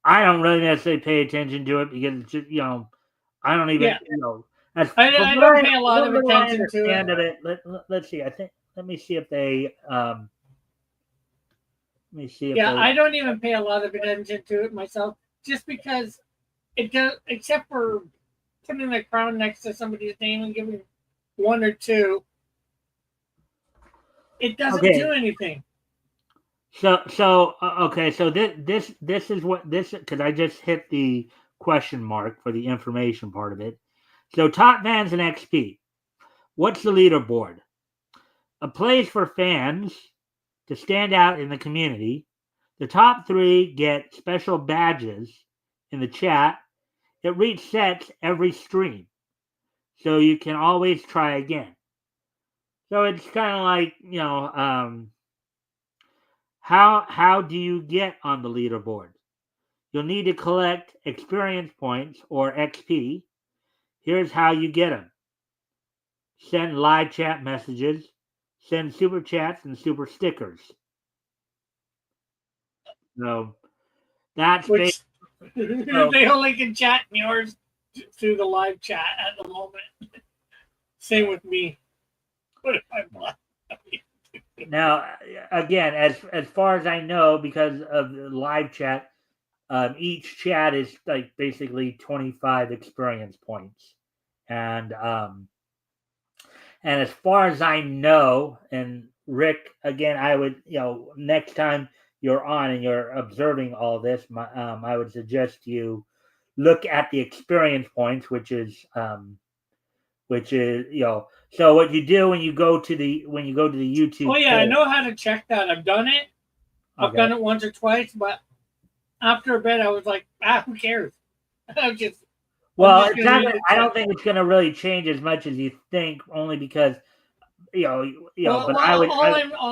I don't really necessarily pay attention to it because it's just, I don't even, I don't pay a lot of attention to it. Let's see. Let me see if they, let me see if I don't even pay a lot of attention to it myself, just because it does, except for putting the crown next to somebody's name and giving one or two, it doesn't do anything. So okay, so this is what this, because I just hit the question mark for the information part of it. So top fans and XP. What's the leaderboard? A place for fans to stand out in the community. The top 3 get special badges in the chat. It resets every stream, so you can always try again. So it's kind of like, how do you get on the leaderboard? You'll need to collect experience points or XP. Here's how you get them. Send live chat messages. Send super chats and super stickers. So that's which they only can chat in yours through the live chat at the moment. Same with me. What if I block? Now, again, as far as I know, because of the live chat, each chat is like basically 25 experience points, and as far as I know, and Rick, again, I would, next time you're on and you're observing all this, I would suggest you look at the experience points, which is, so what you do when you go to the YouTube. Oh yeah, I know how to check that. I've done it. I've done it once or twice, but after a bit, I was like, who cares? I just. Well, it's not. I don't think it's going to really change as much as you think, only because, all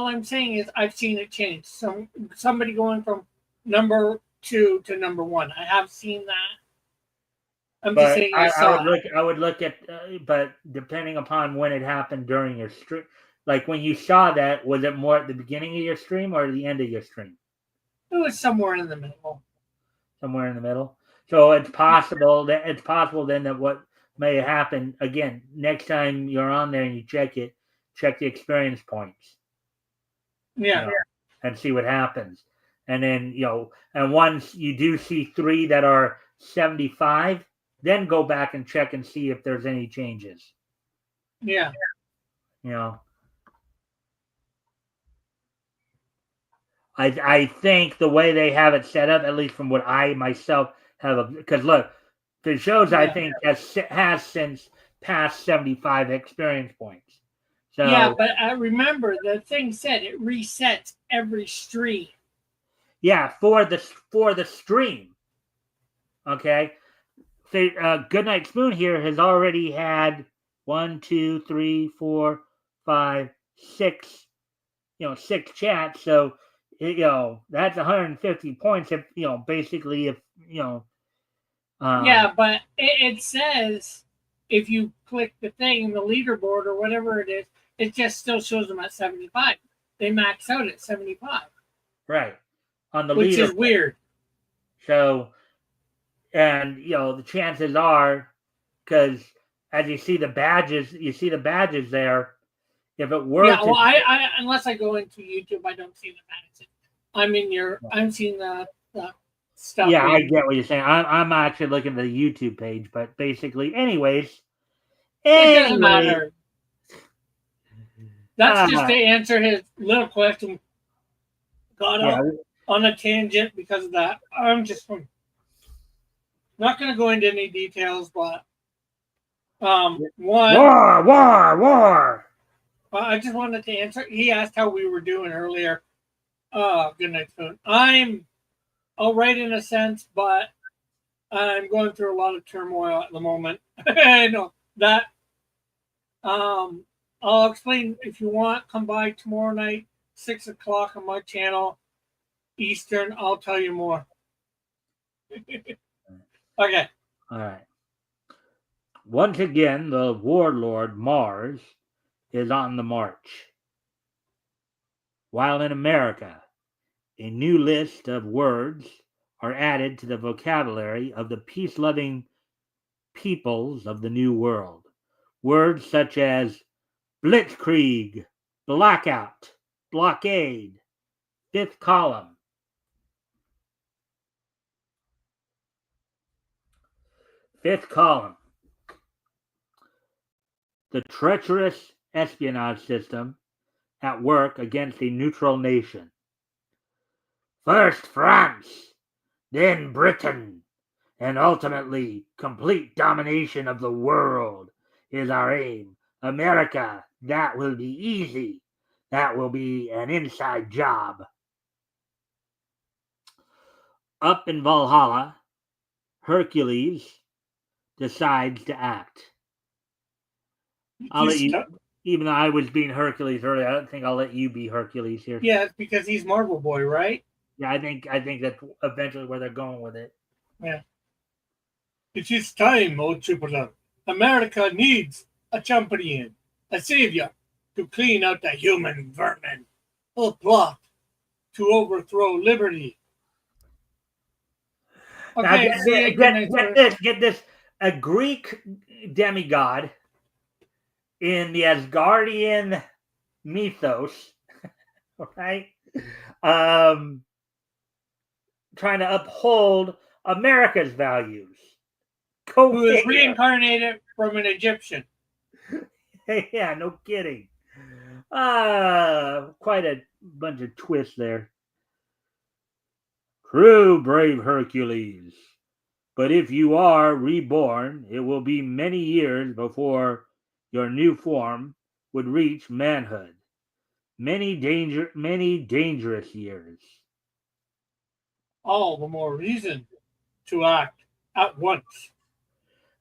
I'm saying is I've seen it change. Somebody going from number 2 to number 1. I have seen that. I'm just saying I would look at, but depending upon when it happened during your stream, like when you saw that, was it more at the beginning of your stream or the end of your stream? It was somewhere in the middle. Somewhere in the middle. So it's possible then that what may happen again next time you're on there and you check the experience points. Yeah. And see what happens. And then, and once you do see 3 that are 75, then go back and check and see if there's any changes. Yeah. I think the way they have it set up, at least from what I myself have, because look, the shows I think has since passed 75 experience points. So yeah, but I remember the thing said it resets every stream. Yeah, for the stream. Okay. So, Goodnight Spoon here has already had 1, 2, 3, 4, 5, 6, 6 chats. So, that's 150 points. If basically, if yeah, but it says if you click the thing, the leaderboard or whatever it is, it just still shows them at 75. They max out at 75. Right. On the which leader. is weird. So, and the chances are, because as you see the badges there. If it were Yeah, to, well, I unless I go into YouTube, I don't see the badges. I'm seeing the stuff. yeah, I get what you're saying. I'm actually looking at the YouTube page, but basically, It doesn't matter. That's just to uh, answer his little question. Got yeah, off on a tangent because of that. I'm just not going to go into any details, but one, war. I just wanted to answer. He asked how we were doing earlier. Good night, Spoon. I'm all right in a sense, but I'm going through a lot of turmoil at the moment. I know that. I'll explain if you want. Come by tomorrow night, 6 o'clock on my channel, Eastern. I'll tell you more. Okay. All right. Once again, the warlord Mars is on the march. While in America, a new list of words are added to the vocabulary of the peace-loving peoples of the New World. Words such as blitzkrieg, blackout, blockade, fifth column. Fifth column. The treacherous espionage system at work against a neutral nation. First France, then Britain, and ultimately complete domination of the world is our aim. America, that will be easy. That will be an inside job. Up in Valhalla, Hercules decides to act. I'll let you, even though I was being Hercules earlier, I don't think I'll let you be Hercules here. Yeah, it's because he's Marvel Boy, right? Yeah, I think that's eventually where they're going with it. Yeah. It is time, old Jupiter. America needs a champion, a savior, to clean out the human vermin. A plot to overthrow liberty. Okay, now, get this. A Greek demigod in the Asgardian mythos, right? Trying to uphold America's values. Who is reincarnated from an Egyptian. Yeah, no kidding. Quite a bunch of twists there. True, brave Hercules. But if you are reborn, it will be many years before your new form would reach manhood. Many dangerous years. All the more reason to act at once.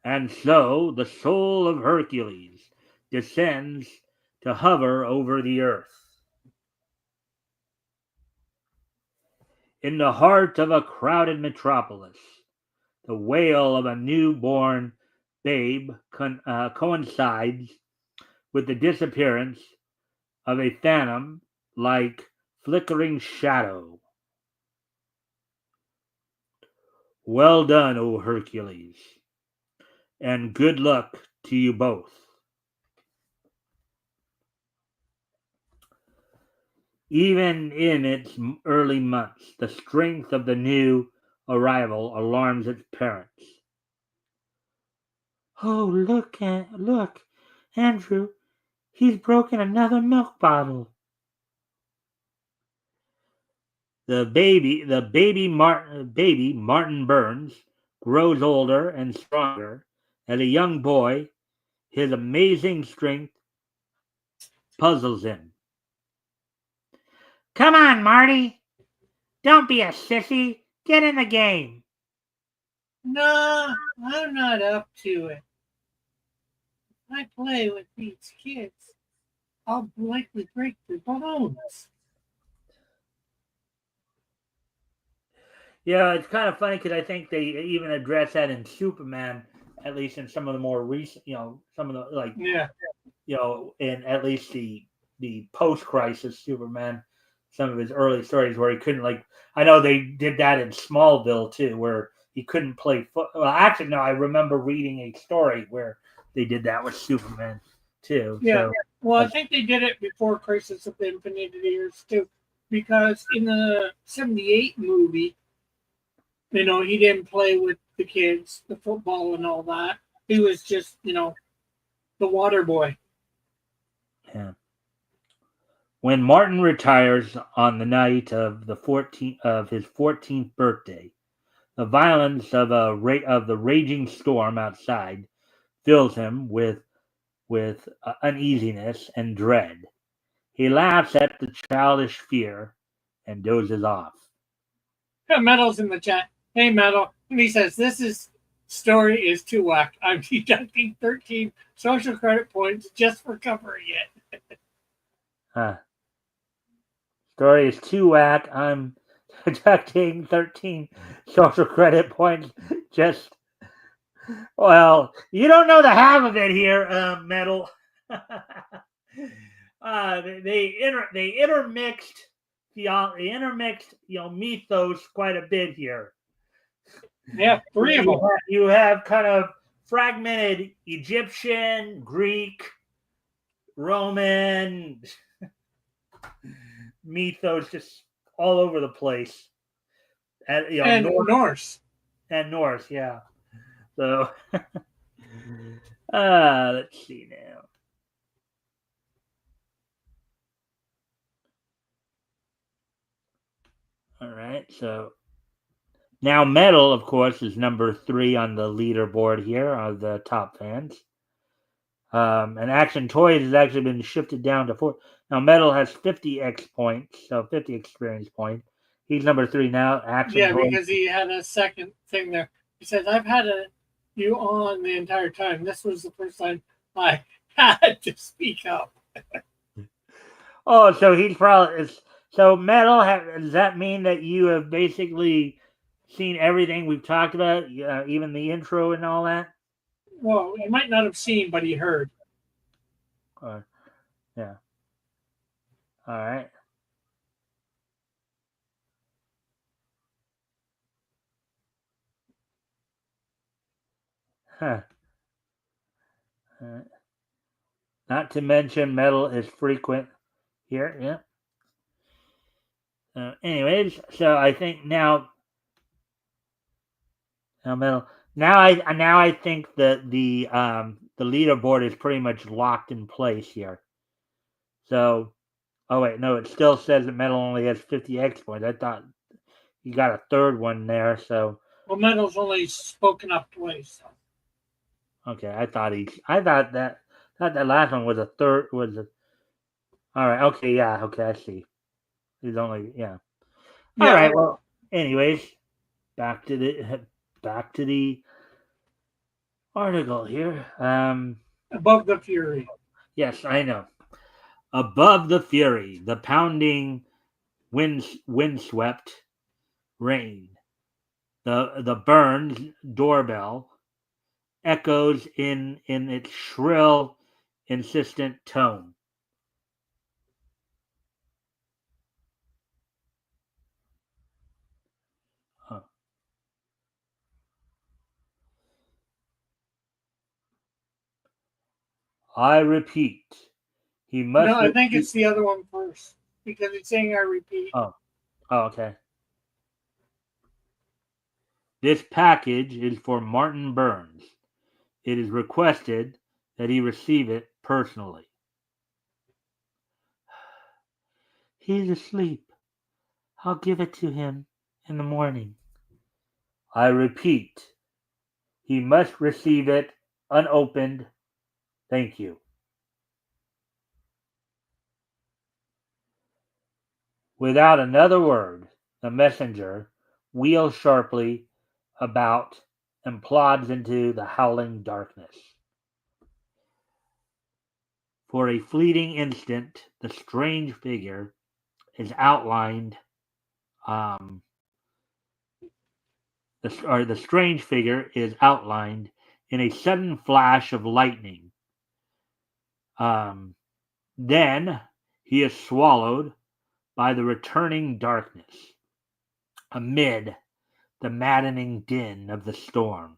And so the soul of Hercules descends to hover over the earth. In the heart of a crowded metropolis, the wail of a newborn babe coincides with the disappearance of a phantom like flickering shadow. Well done, O Hercules, and good luck to you both. Even in its early months, the strength of the new arrival alarms its parents. Oh, look, Andrew, he's broken another milk bottle. Baby Martin Burns grows older and stronger. As a young boy, his amazing strength puzzles him. Come on, Marty. Don't be a sissy. Get in the game. No, I'm not up to it. I play with these kids. I'll likely break their bones. Yeah, it's kind of funny because I think they even address that in Superman at least in some of the more recent, some of the Yeah. in at least the post crisis Superman, some of his early stories where he couldn't I know they did that in Smallville too, where he couldn't play foot. Well, actually, no, I remember reading a story where they did that with Superman too. Yeah. So Well, I think they did it before Crisis of the Infinite Years too, because in the '78 movie, he didn't play with the kids, the football and all that. He was just, the water boy. yeah. When Martin retires on the night of his 14th birthday, the violence of the raging storm outside fills him with uneasiness and dread. He laughs at the childish fear and dozes off. Metal's in the chat. Hey, Metal. And he says, story is too whack. I'm deducting 13 social credit points just for covering it. Story is too whack. I'm deducting 13 social credit points just. Well, you don't know the half of it here, Metal. They intermixed mythos quite a bit here. Yeah, three of them. You have kind of fragmented Egyptian, Greek, Roman mythos just all over the place. And Norse. And Norse, yeah. So, let's see now. All right, so now Metal, of course, is number 3 on the leaderboard here of the top fans. And Action Toys has actually been shifted down to 4. Now Metal has 50 X points, so 50 experience points. He's number 3 now. Action Toys. Because he had a second thing there. He says, I've had you on the entire time. This was the first time I had to speak up. Oh, so he's probably... So Metal, does that mean that you have basically seen everything we've talked about, even the intro and all that? Well, he might not have seen, but he heard. Yeah. All right. Huh. All right. Not to mention, Metal is frequent here. Yeah. Anyways, so I think now Metal. Now I think that the leaderboard is pretty much locked in place here. So, oh wait, no, it still says that Metal only has 50 X points. I thought you got a third one there. So, well, Metal's only spoken up twice. So. Okay, I thought that last one was a third. All right. Okay, yeah. Okay, I see. He's only yeah. All right. Well, anyways, back to the article here. Above the Fury. Yes, I know. Above the Fury, the pounding, windswept rain, the Burns doorbell echoes in its shrill, insistent tone. I repeat, he must. No, I think it's the other one first because it's saying I repeat. Oh, okay. This package is for Martin Burns. It is requested that he receive it personally. He's asleep. I'll give it to him in the morning. I repeat, he must receive it unopened. Thank you. Without another word, the messenger wheels sharply about and plods into the howling darkness. For a fleeting instant, the strange figure is outlined. The strange figure is outlined in a sudden flash of lightning. Um, then he is swallowed by the returning darkness amid the maddening din of the storm.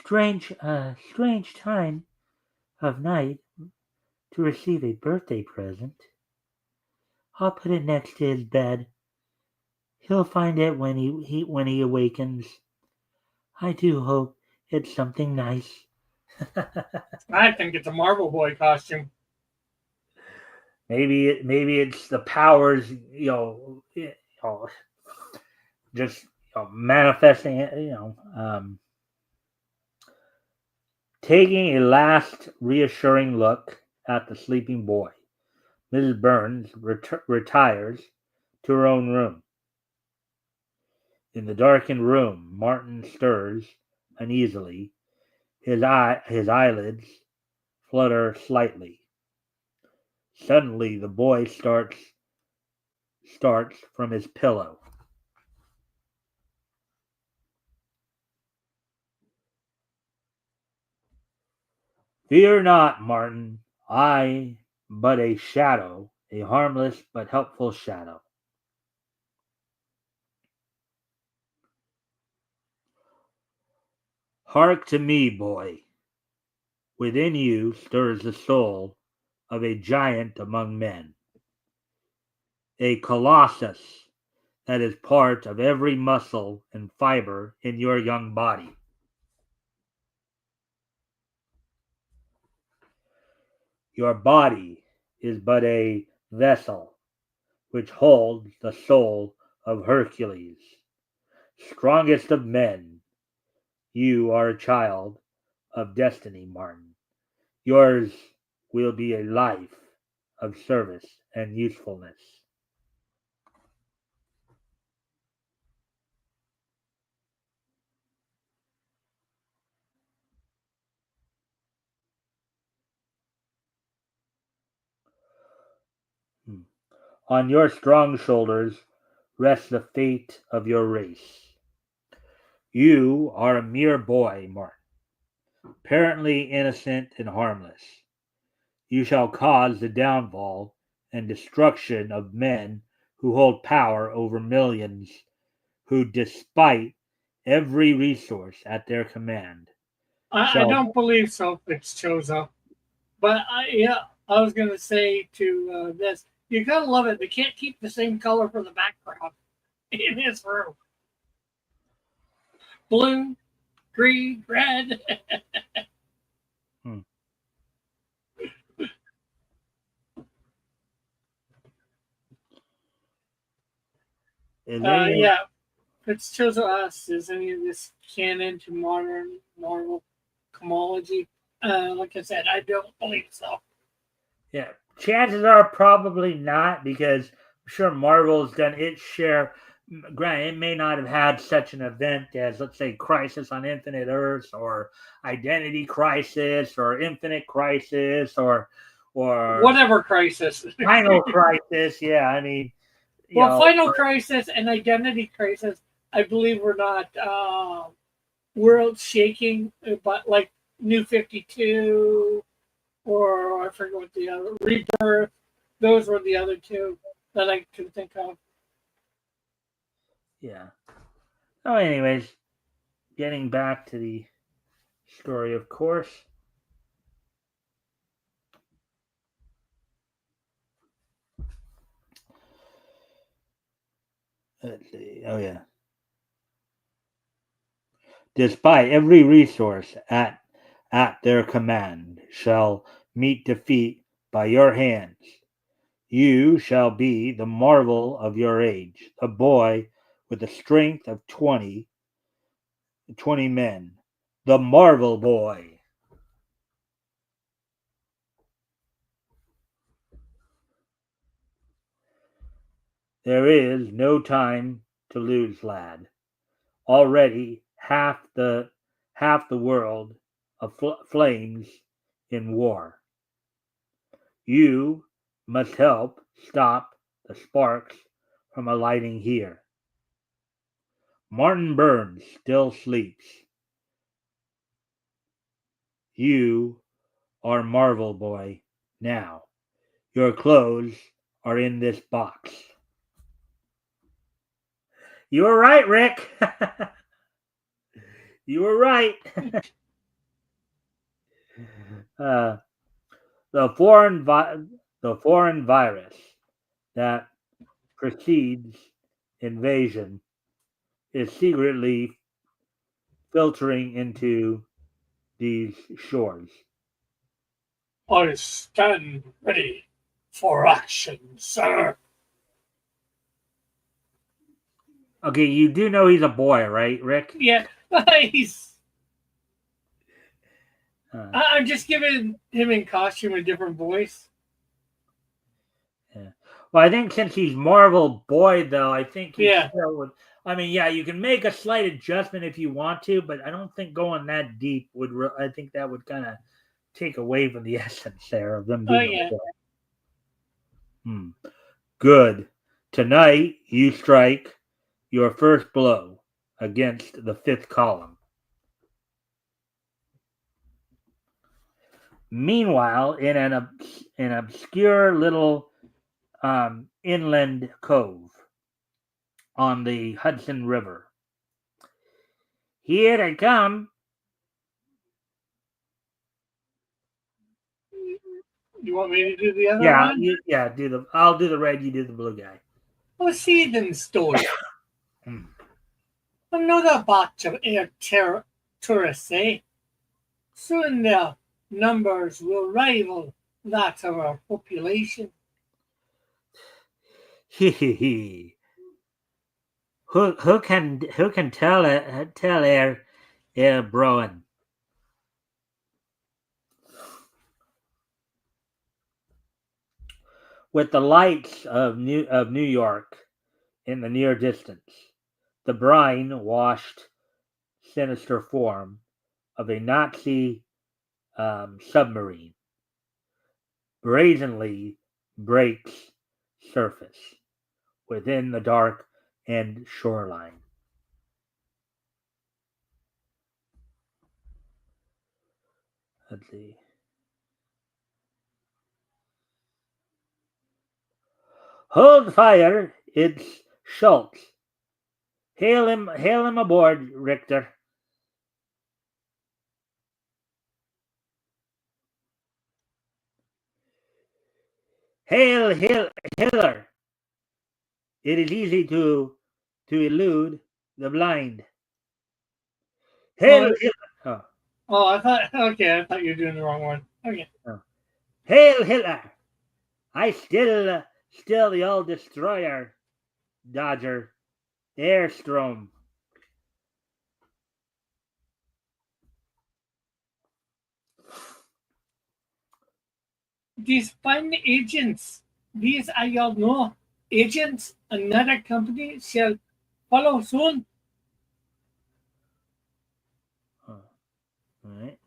Strange time of night to receive a birthday present. I'll put it next to his bed. He'll find it when he awakens. I do hope it's something nice. I think it's a Marvel Boy costume. Maybe it's the powers, just manifesting it, taking a last reassuring look at the sleeping boy. Mrs. Burns retires to her own room. In the darkened room, Martin stirs uneasily. His eyelids flutter slightly. Suddenly, the boy starts from his pillow. Fear not, Martin. I but a shadow, a harmless but helpful shadow. Hark to me, boy. Within you stirs the soul of a giant among men, a colossus that is part of every muscle and fiber in your young body. Your body is but a vessel which holds the soul of Hercules, strongest of men. You are a child of destiny, Martin. Yours will be a life of service and usefulness. On your strong shoulders rests the fate of your race. You are a mere boy, Martin, apparently innocent and harmless. You shall cause the downfall and destruction of men who hold power over millions, who, despite every resource at their command, I shall. don't believe so. It's Chozo. But I was gonna say to this, you gotta love it. They can't keep the same color for the background in his room. Blue, green, red. Hmm. Is anyone? Yeah, it's Chozo asks, is any of this canon to modern Marvel cosmology? Like I said, I don't believe so. Yeah, chances are probably not because I'm sure Marvel's done its share. Granted, it may not have had such an event as, let's say, Crisis on Infinite Earths or Identity Crisis or Infinite Crisis or Whatever crisis. Final Crisis. Yeah, I mean, Well, Final Crisis and Identity Crisis, I believe, were not world shaking, but like New 52 or I forget what the other Rebirth. Those were the other two that I can think of. yeah. Oh, anyways, getting back to the story, of course. Let's see. Oh, yeah. Despite every resource at their command, shall meet defeat by your hands. You shall be the marvel of your age, a boy with the strength of 20 men, the Marvel Boy. There is no time to lose, lad. Already half the world of flames in war. You must help stop the sparks from alighting here. Martin Burns still sleeps. You are Marvel Boy now. Your clothes are in this box. You were right, Rick. You were right. uh, the foreign virus that precedes invasion is secretly filtering into these shores. I stand ready for action, sir. Okay, you do know he's a boy, right, Rick? Yeah, he's. Uh, I'm just giving him in costume a different voice. yeah. Well, I think since he's Marvel Boy, though, I think he Yeah. still would. I mean, yeah, you can make a slight adjustment if you want to, but I don't think going that deep would. I think that would kind of take away from the essence there of them Oh being a yeah. boy. Hmm. Good. Tonight you strike your first blow against the fifth column. Meanwhile, in an obscure little inland cove on the Hudson River, here they come. You want me to do the other Yeah, one? do the. I'll do the red. You do the blue guy. Oh, see them story. Hmm. Another batch of air tourists, eh? Soon their numbers will rival that of our population. Hee hee hee. Who can tell air broen? With the lights of New York in the near distance, the brine washed sinister form of a Nazi submarine brazenly breaks surface within the dark and shoreline. Let's see. Hold fire! It's Schultz. Hail him aboard, Richter. Hail Hiller! It is easy to elude the blind. Hail Oh, Hiller! Oh, I thought. Okay, I thought you were doing the wrong one. Okay. oh. Hail Hitler! I still the old destroyer, Dodger, Airstrom. These fine agents, these are your no agents. Another company shall follow soon. Oh, all right.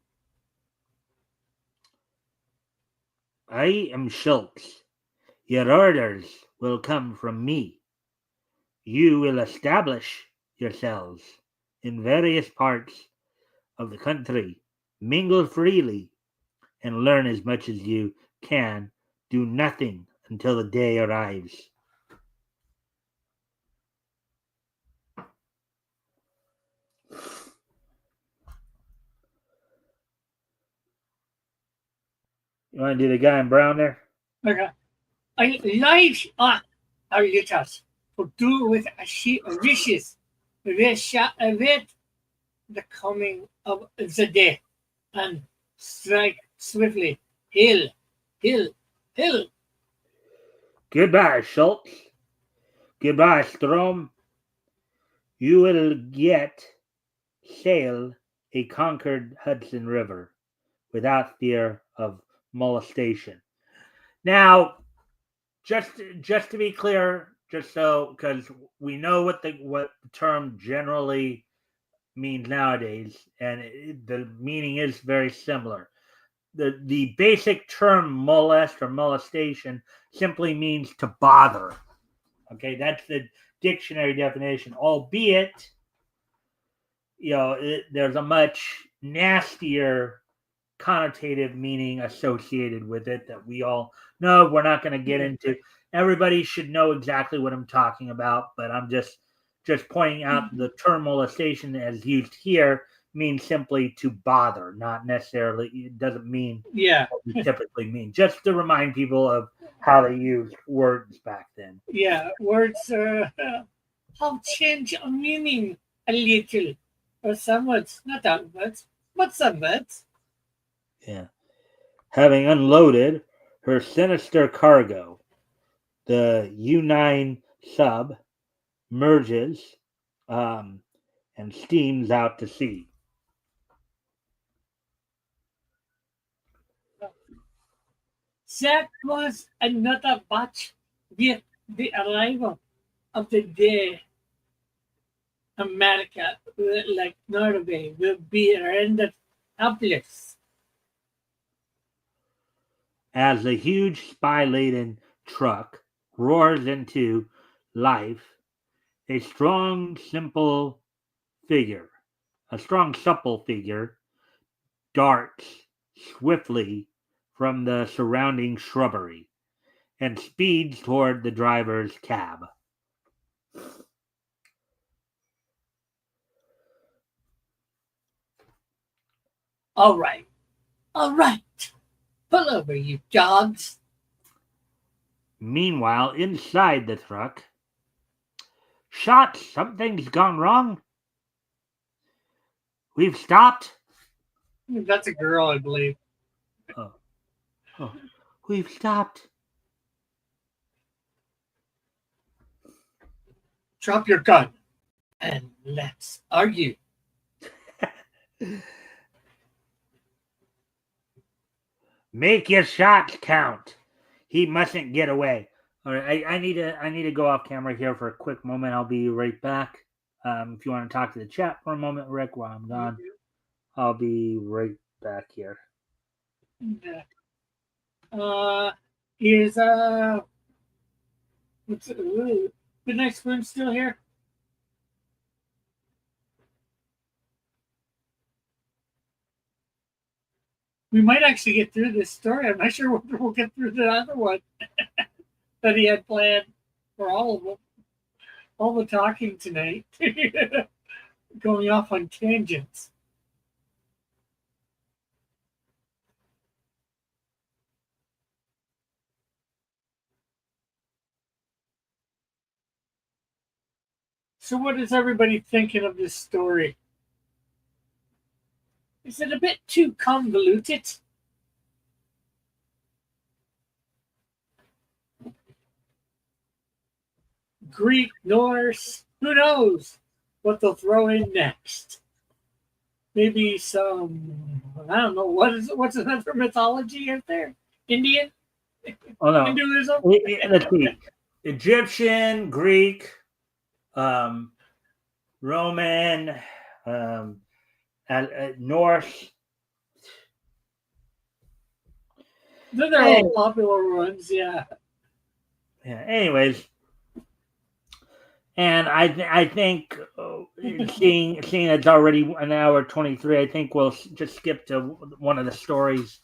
I am Schultz. Your orders will come from me. You will establish yourselves in various parts of the country, mingle freely, and learn as much as you can. Do nothing until the day arrives. You want to do the guy in brown there? Okay. I lives are letters to do with a she wishes. We shall await the coming of the day and strike swiftly. Hill, hill, hill. Goodbye, Schultz. Goodbye, Strom. You will yet sail a conquered Hudson River without fear of molestation. Now, just to be clear, just so because we know what the term generally means nowadays, and the meaning is very similar. the basic term molest or molestation simply means to bother. Okay, that's the dictionary definition. Albeit, there's a much nastier connotative meaning associated with it that we all know. We're not going to get into. Everybody should know exactly what I'm talking about, but I'm just pointing out the term molestation as used here means simply to bother, not necessarily. It doesn't mean what we typically mean. Just to remind people of how they used words back then. Yeah, words have changed meaning a little, or some words, not all words, but some words. Yeah. Having unloaded her sinister cargo, the U-9 sub merges and steams out to sea. That was another batch with the arrival of the day America, like Norway, will be rendered helpless. As the huge spy-laden truck roars into life, a strong, supple figure darts swiftly from the surrounding shrubbery and speeds toward the driver's cab. All right, pull over, you dogs. Meanwhile, inside the truck, "Shot! Something's gone wrong. We've stopped." That's a girl, I believe. Oh, we've stopped. Drop your gun and let's argue. Make your shots count. He mustn't get away. All right, I need to go off camera here for a quick moment. I'll be right back. If you want to talk to the chat for a moment, Rick, while I'm gone, I'll be right back here. Is what's Good Night Spoon still here? We might actually get through this story. I'm not sure whether we'll get through the other one that he had planned for all of them. All the talking tonight. Going off on tangents. So what is everybody thinking of this story? Is it a bit too convoluted? Greek, Norse, who knows what they'll throw in next? Maybe some, I don't know, what's another mythology out there? Indian? Oh no. Hinduism? Let's see. Egyptian, Greek, Roman, Norse. They're all popular ones, yeah. Yeah. Anyways, and I think seeing it's already an hour 23, I think we'll just skip to one of the stories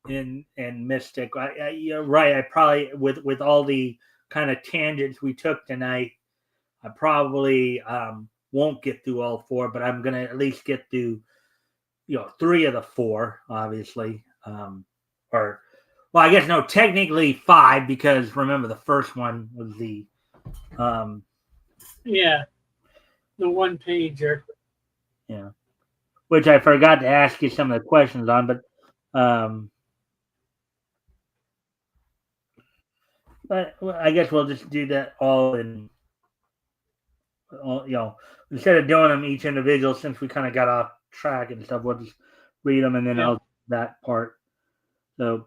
in Mystic. You're right. I probably with all the kind of tangents we took tonight, I probably won't get through all four, but I'm gonna at least get through 3 of the 4, obviously. Well, I guess no, technically 5, because remember the first one was the the one pager. Yeah, which I forgot to ask you some of the questions on, but I guess we'll just do that all in. Instead of doing them each individual, since we kind of got off track and stuff, we'll just read them and then I'll that part. So,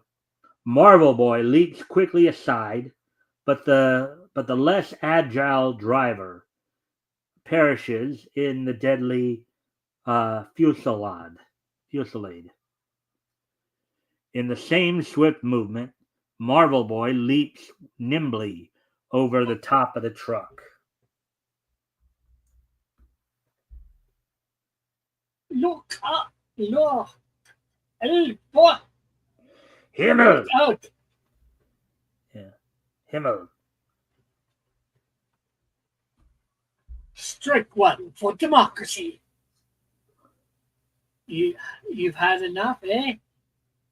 Marvel Boy leaps quickly aside, but the less agile driver perishes in the deadly fusillade. In the same swift movement, Marvel Boy leaps nimbly over the top of the truck. Look up! Look! Hey, boy! Himmel! Look out! Yeah. Himmel. Strike one for democracy. You've had enough, eh?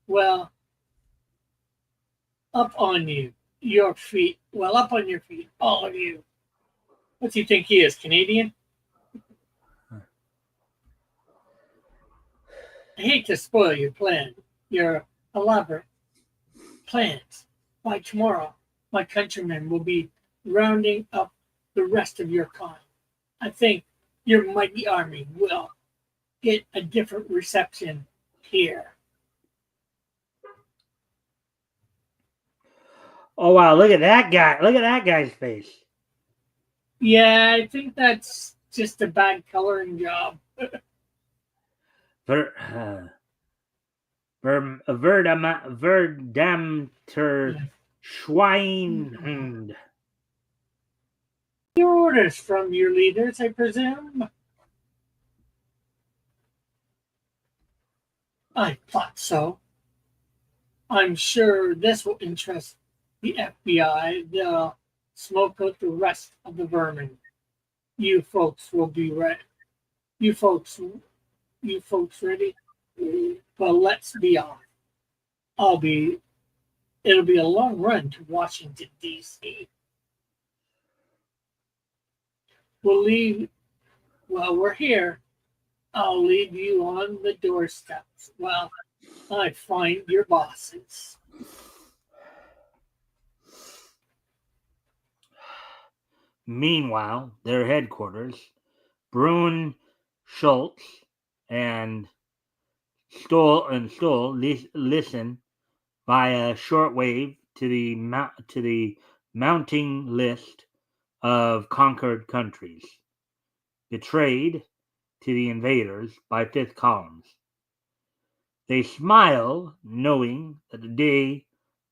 Well, up on you. Your feet. Well, up on your feet. All of you. What do you think he is, Canadian? I hate to spoil your plan, your elaborate plans. By tomorrow, my countrymen will be rounding up the rest of your kind. I think your mighty army will get a different reception here. Oh wow, look at that guy. Look at that guy's face. Yeah, I think that's just a bad coloring job. Verdamter Schweinhund. Orders from your leaders, I presume? I thought so. I'm sure this will interest the FBI. They'll smoke out the rest of the vermin. You folks will be ready. You folks ready? Well, let's be off. I'll be. It'll be a long run to Washington D.C. We'll leave. Well, we're here. I'll leave you on the doorsteps while I find your bosses. Meanwhile, their headquarters, Brune, Schultz, and Stoll listen via shortwave to the mounting list of conquered countries, betrayed to the invaders by fifth columns. They smile, knowing that the day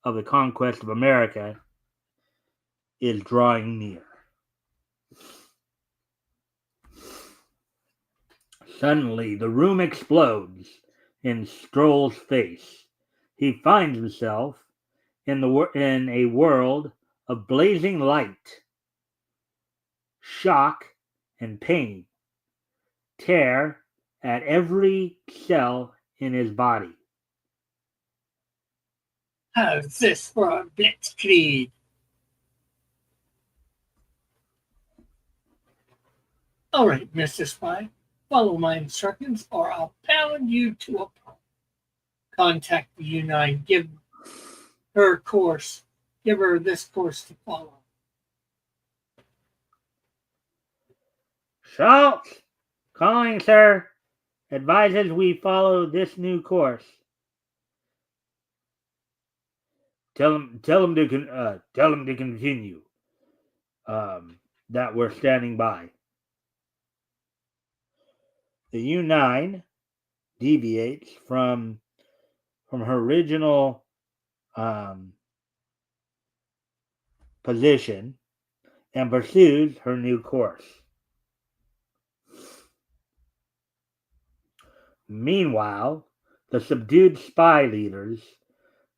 of the conquest of America is drawing near. Suddenly, the room explodes in Stroll's face. He finds himself in a world of blazing light. Shock and pain tear at every cell in his body. How's this for a blitzkrieg? All right, Mr. Spy, follow my instructions or I'll pound you to a pulp. Contact the U9. Give her this course to follow. Schultz, calling, sir. Advises we follow this new course. Tell him to continue. That we're standing by. The U9 deviates from her original position and pursues her new course. Meanwhile, the subdued spy leaders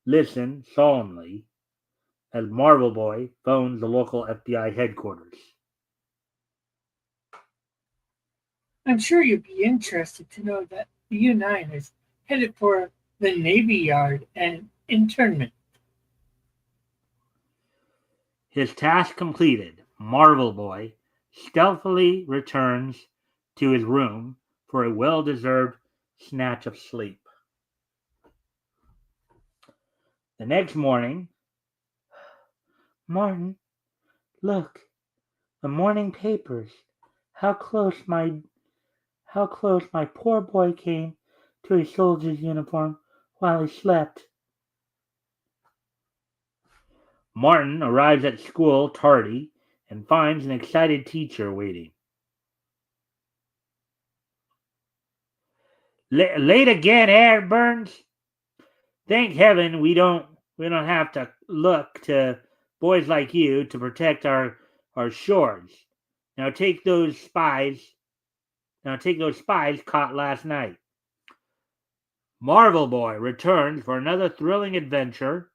listen solemnly as Marvel Boy phones the local FBI headquarters. I'm sure you'd be interested to know that the U9 is headed for the Navy Yard and internment. His task completed, Marvel Boy stealthily returns to his room for a well-deserved snatch of sleep. The next morning, Martin, look, the morning papers. How close my poor boy came to a soldier's uniform while he slept. Martin arrives at school tardy and finds an excited teacher waiting. Late again, Burns? Thank heaven we don't have to look to boys like you to protect our shores. Now take those spies. Now take those spies caught last night. Marvel Boy returns for another thrilling adventure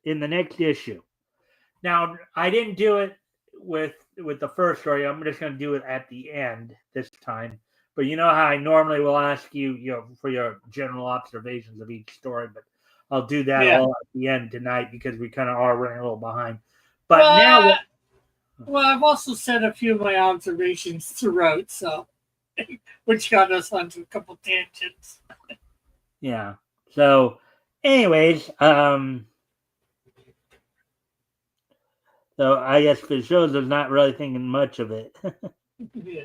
in the next issue. Now, I didn't do it with the first story. I'm just going to do it at the end this time. But you know how I normally will ask you, for your general observations of each story, but I'll do that Yeah. all at the end tonight because we kind of are running a little behind. But Well, now, well, I've also said a few of my observations throughout, so which got us onto a couple tangents. yeah. So, anyways, so I guess for shows, there's not really thinking much of it. Yeah.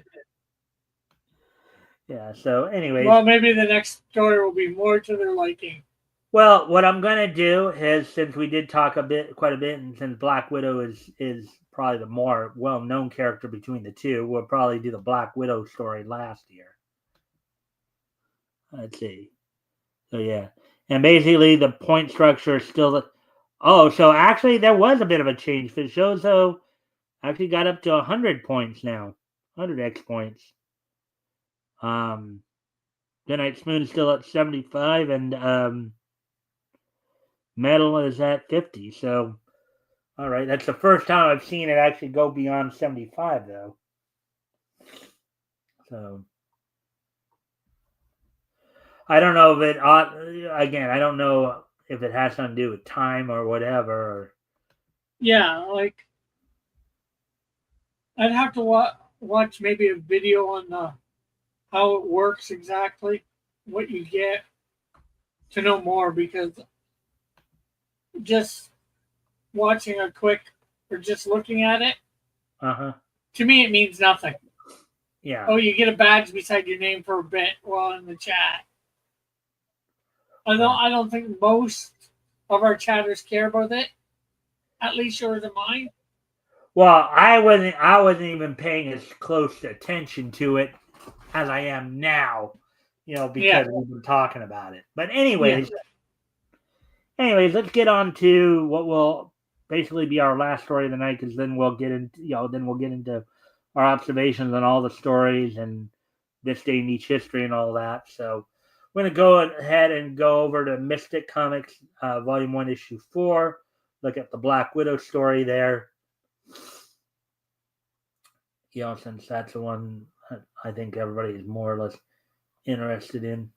Yeah. So, anyways, Well, maybe the next story will be more to their liking. well, what I'm gonna do is, since we did talk quite a bit, and since Black Widow is probably the more well known character between the two, we'll probably do the Black Widow story last year. Let's see. So yeah, and basically the point structure is still. Oh, so actually there was a bit of a change for the show. So actually got up to 100 points now, 100x points. Midnight Spoon's still at 75, and Metal is at 50. So. All right, that's the first time I've seen it actually go beyond 75, though. So I don't know if it. Again, I don't know if it has something to do with time or whatever. Or, Yeah, like I'd have to watch maybe a video on how it works exactly, what you get to know more, because just watching a quick or just looking at it, to me, it means nothing. Yeah. Oh, you get a badge beside your name for a bit while in the chat. I don't think most of our chatters care about it. At least yours and mine. Well, I wasn't even paying as close attention to it as I am now, because we've been talking about it. But anyways, let's get on to what will basically be our last story of the night, because then we'll get into our observations on all the stories and this day in each history and all that. So we're going to go ahead and go over to Mystic Comics, Volume 1, Issue 4. Look at the Black Widow story there. Since that's the one I think everybody is more or less interested in.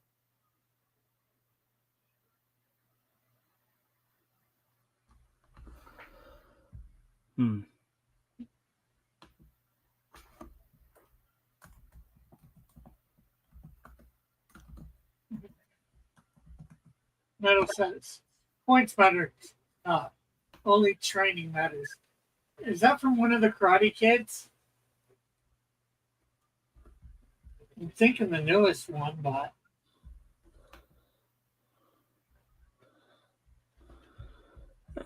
Metal says points matter. Only training matters. Is that from one of the Karate Kids? I'm thinking the newest one, but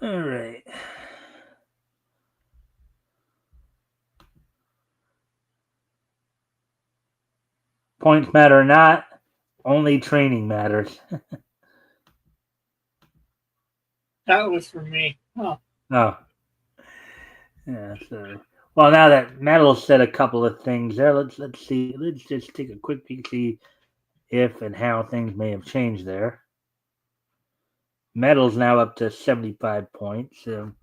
all right. Points matter not. Only training matters. that was for me. Oh. Yeah, so well, now that Metal said a couple of things there, let's see. Let's just take a quick peek, see if and how things may have changed there. Metal's now up to 75 points. So.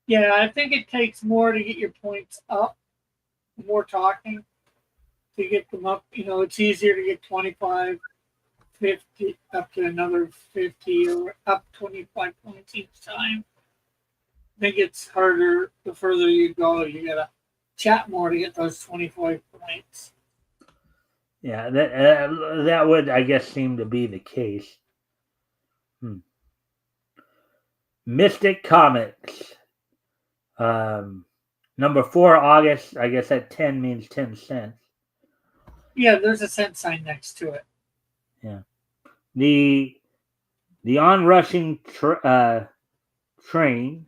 Yeah, I think it takes more to get your points up, more talking to get them up. It's easier to get 25, 50, up to another 50, or up 25 points each time. I think it's harder the further you go. You got to chat more to get those 25 points. Yeah, that would, I guess, seem to be the case. Mystic Comics. Number 4, August. I guess that 10 means 10 cents. Yeah, there's a cent sign next to it. Yeah. The onrushing train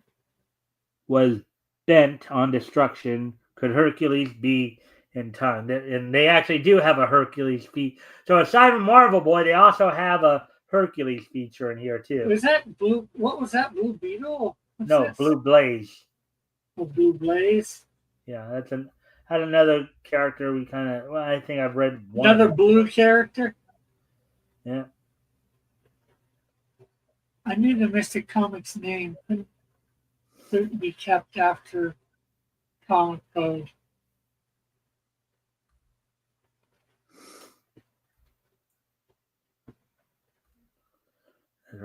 was bent on destruction. Could Hercules be in tongue. And they actually do have a Hercules feat. So aside from Marvel Boy, they also have a Hercules feature in here too. Was that blue? What was that? Blue Beetle? What's No, this? Blue Blaze. Oh, Blue Blaze. Yeah, had another character we kind of. Well, I think I've read one Another of them. blue character. Yeah. I knew the Mystic Comics name couldn't be kept after comic code.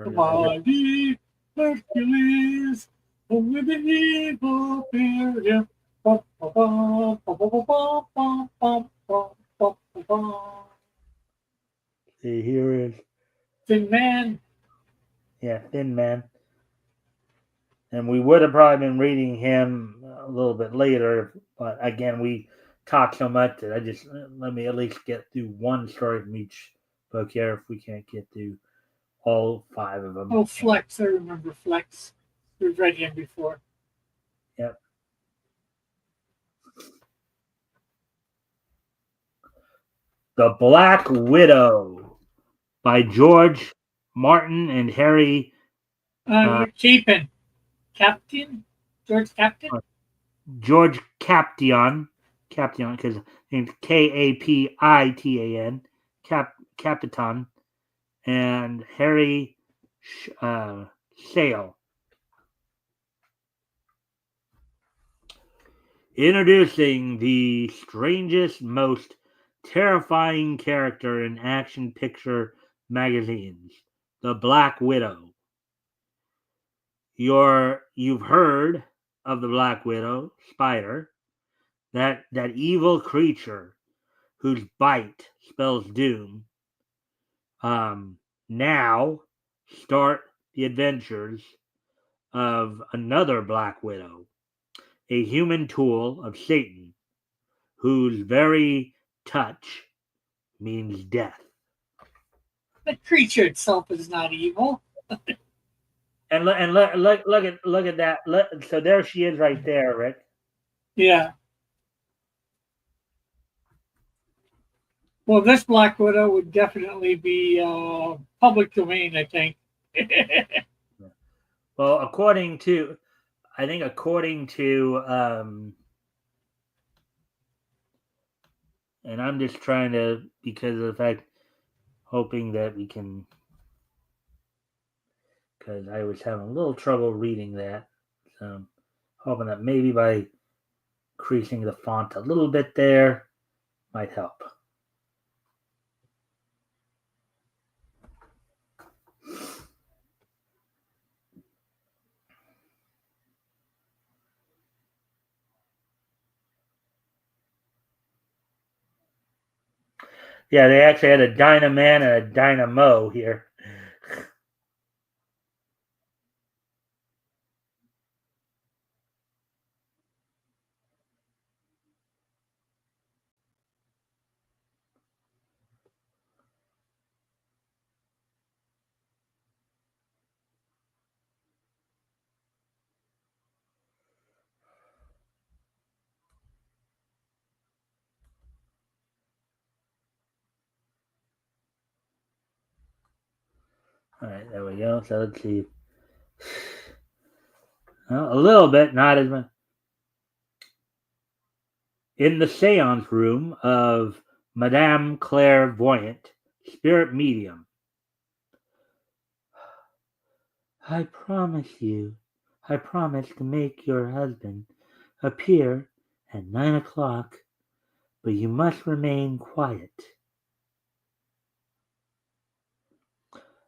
Mighty Hercules, with the evil period. See, here is Thin Man. yeah, Thin Man. And we would have probably been reading him a little bit later, but again, we talked so much that I just let me at least get through one story from each book here if we can't get through all 5 of them. Oh, Flex. I remember Flex. We've read him before. Yep. The Black Widow by George Martin and Harry. Captain. George Captain? George Caption, because named Kapitan, Capitan, and Harry Sale. Introducing the strangest, most terrifying character in action picture magazines, the Black Widow. You've heard of the Black Widow, Spider, that evil creature whose bite spells doom. Now start the adventures of another Black Widow, a human tool of Satan, whose very touch means death. The creature itself is not evil. And look at that. So there she is, right there, Rick. Yeah. Well, this Black Widow would definitely be public domain, I think. Well, according to, and I'm just trying to, because of the fact, hoping that we can, because I was having a little trouble reading that. So hoping that maybe by increasing the font a little bit there might help. Yeah, they actually had a Dynaman and a Dynamo here. All right, there we go. So let's see. Well, a little bit, not as much. In the seance room of Madame Clairvoyant, spirit medium. I promise to make your husband appear at 9 o'clock, but you must remain quiet.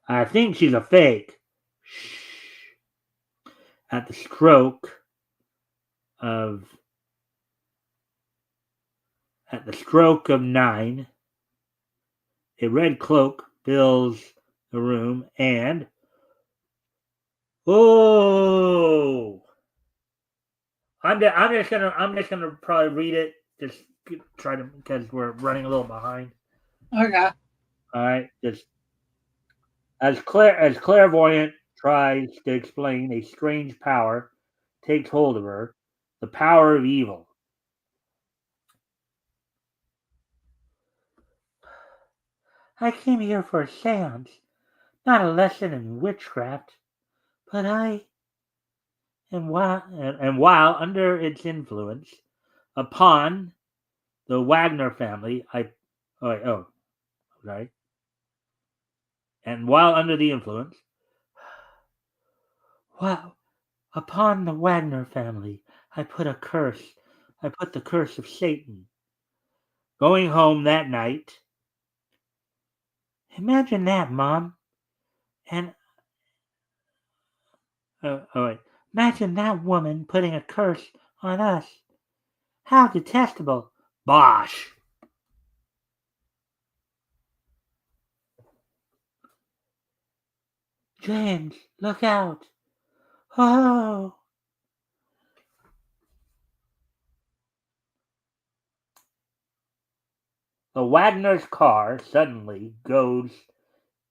I think she's a fake. Shh. At the stroke of 9, a red cloak fills the room, and I'm just gonna probably read it. Just try to, because we're running a little behind. Okay. All right, just as Clairvoyant tries to explain, a strange power takes hold of her, the power of evil. I came here for a seance, not a lesson in witchcraft, but while under its influence upon the Wagner family, sorry. And while under the influence, wow, upon the Wagner family, I put a curse. I put the curse of Satan. Going home that night, imagine that, Mom. And imagine that woman putting a curse on us. How detestable! Bosh! James, look out! Oh! The Wagner's car suddenly goes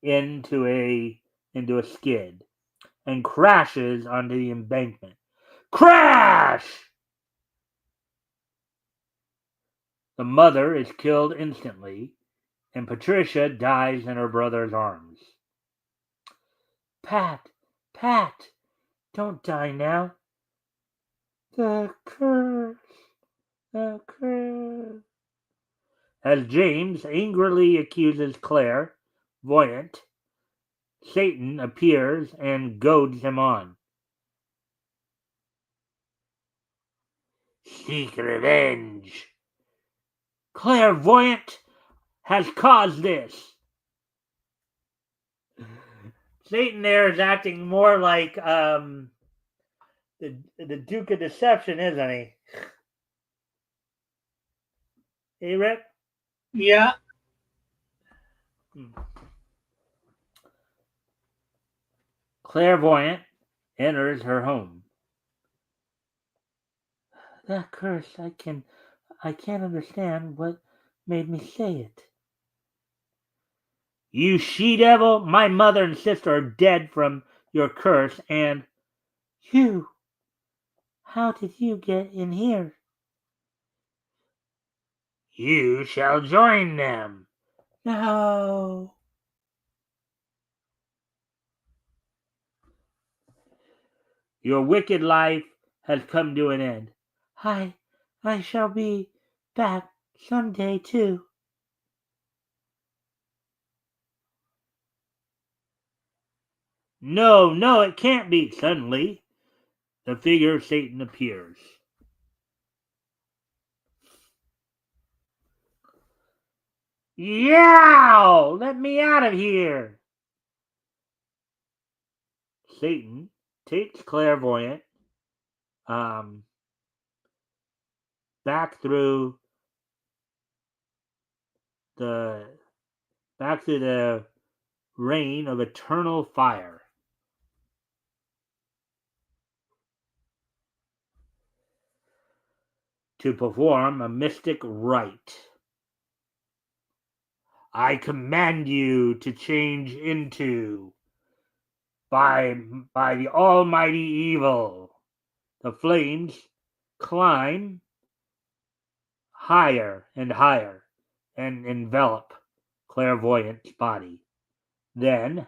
into a skid and crashes onto the embankment. Crash! The mother is killed instantly, and Patricia dies in her brother's arms. Pat, Pat, don't die now. The curse, the curse. As James angrily accuses Claire, Voyant, Satan appears and goads him on. Seek revenge. Clairvoyant has caused this. Satan there is acting more like the Duke of Deception, isn't he? Hey, Rick? Yeah. Clairvoyant enters her home. That curse, I can't understand what made me say it. You she-devil, my mother and sister are dead from your curse, and you, how did you get in here? You shall join them. No. Your wicked life has come to an end. I shall be back someday too. No, it can't be. Suddenly, the figure of Satan appears. Yow! Let me out of here! Satan takes Clairvoyant back through the reign of eternal fire to perform a mystic rite. I command you to change into by the almighty evil. The flames climb higher and higher and envelop Clairvoyant's body. Then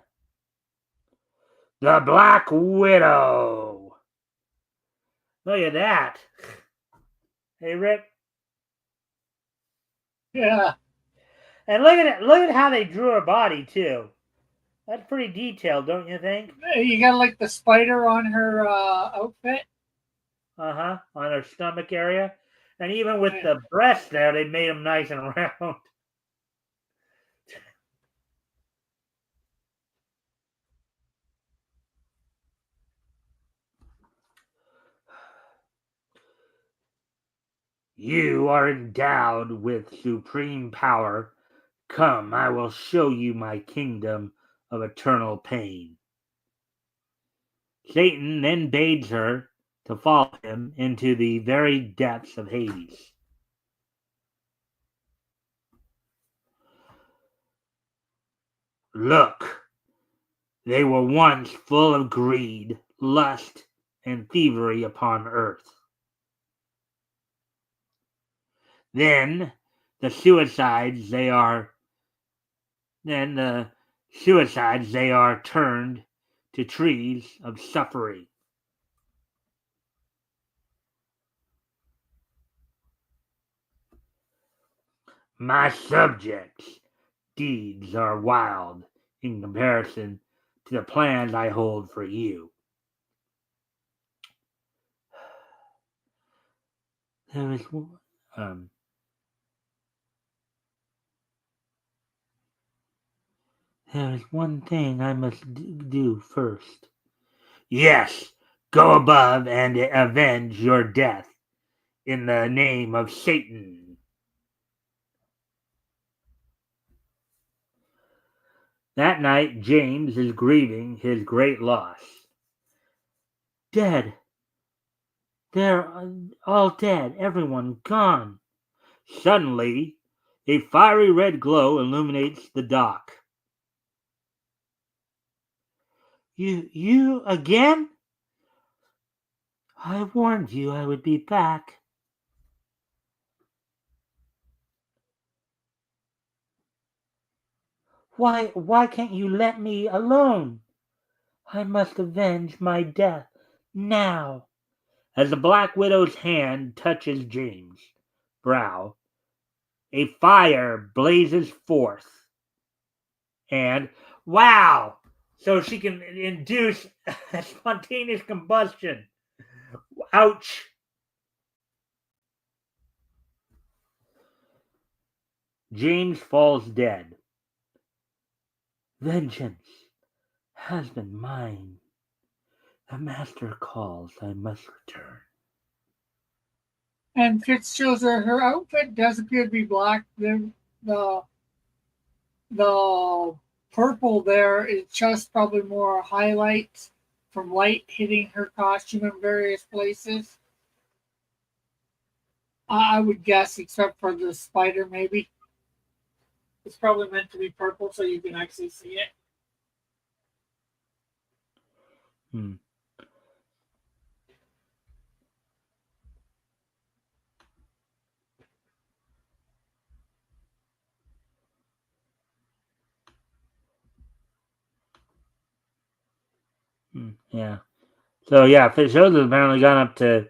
the Black Widow. Look at that. Hey, Rick. Yeah. And look at it. Look at how they drew her body too. That's pretty detailed, don't you think? You got like the spider on her outfit. On her stomach area, and even with the breasts there, they made them nice and round. You are endowed with supreme power. Come, I will show you my kingdom of eternal pain. Satan then bids her to follow him into the very depths of Hades. Look, they were once full of greed, lust, and thievery upon earth. Then the suicides they are Then the suicides, they are turned to trees of suffering. My subjects' deeds are wild in comparison to the plans I hold for you. There is um, there is one thing I must do first. Yes, go above and avenge your death in the name of Satan. That night, James is grieving his great loss. Dead. They're all dead. Everyone gone. Suddenly, a fiery red glow illuminates the dock. You again? I warned you I would be back. Why can't you let me alone? I must avenge my death now. As the Black Widow's hand touches James' brow, a fire blazes forth. And wow! So she can induce spontaneous combustion. Ouch! James falls dead. Vengeance has been mine. The master calls, I must return. And Fitz shows her outfit does appear to be black. The the purple there is just probably more highlights from light hitting her costume in various places. I would guess, except for the spider, maybe. It's probably meant to be purple so you can actually see it. Hmm. Yeah. So yeah, Fish shows has apparently gone up to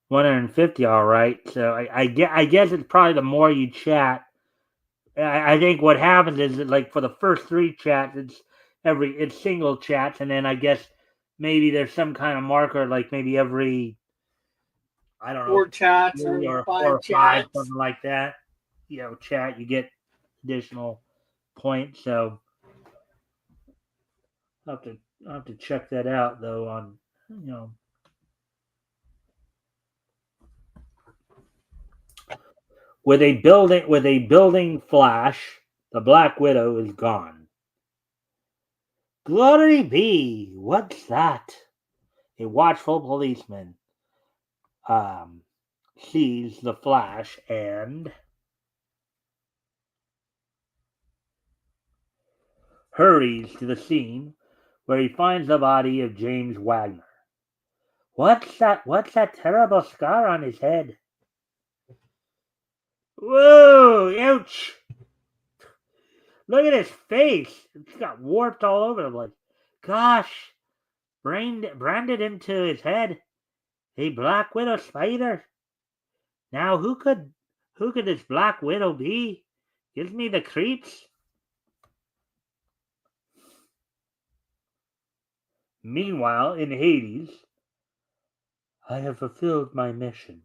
150. All right. So I guess it's probably the more you chat. I think what happens is that, like, for the first three chats, it's single chats, and then I guess maybe there's some kind of marker, like maybe every, I don't know, 4 chats three or or four five or five, chats. something like that. Chat, you get additional points. So I'll have to check that out though. On you know with a building flash, the Black Widow is gone. Glory be! What's that? A watchful policeman um, sees the flash and hurries to the scene where he finds the body of James Wagner. What's that? What's that terrible scar on his head? Whoa! Ouch! Look at his face. It's got warped all over the place. Gosh! Branded into his head a Black Widow spider. Now who could this Black Widow be? Gives me the creeps. Meanwhile, in Hades, I have fulfilled my mission.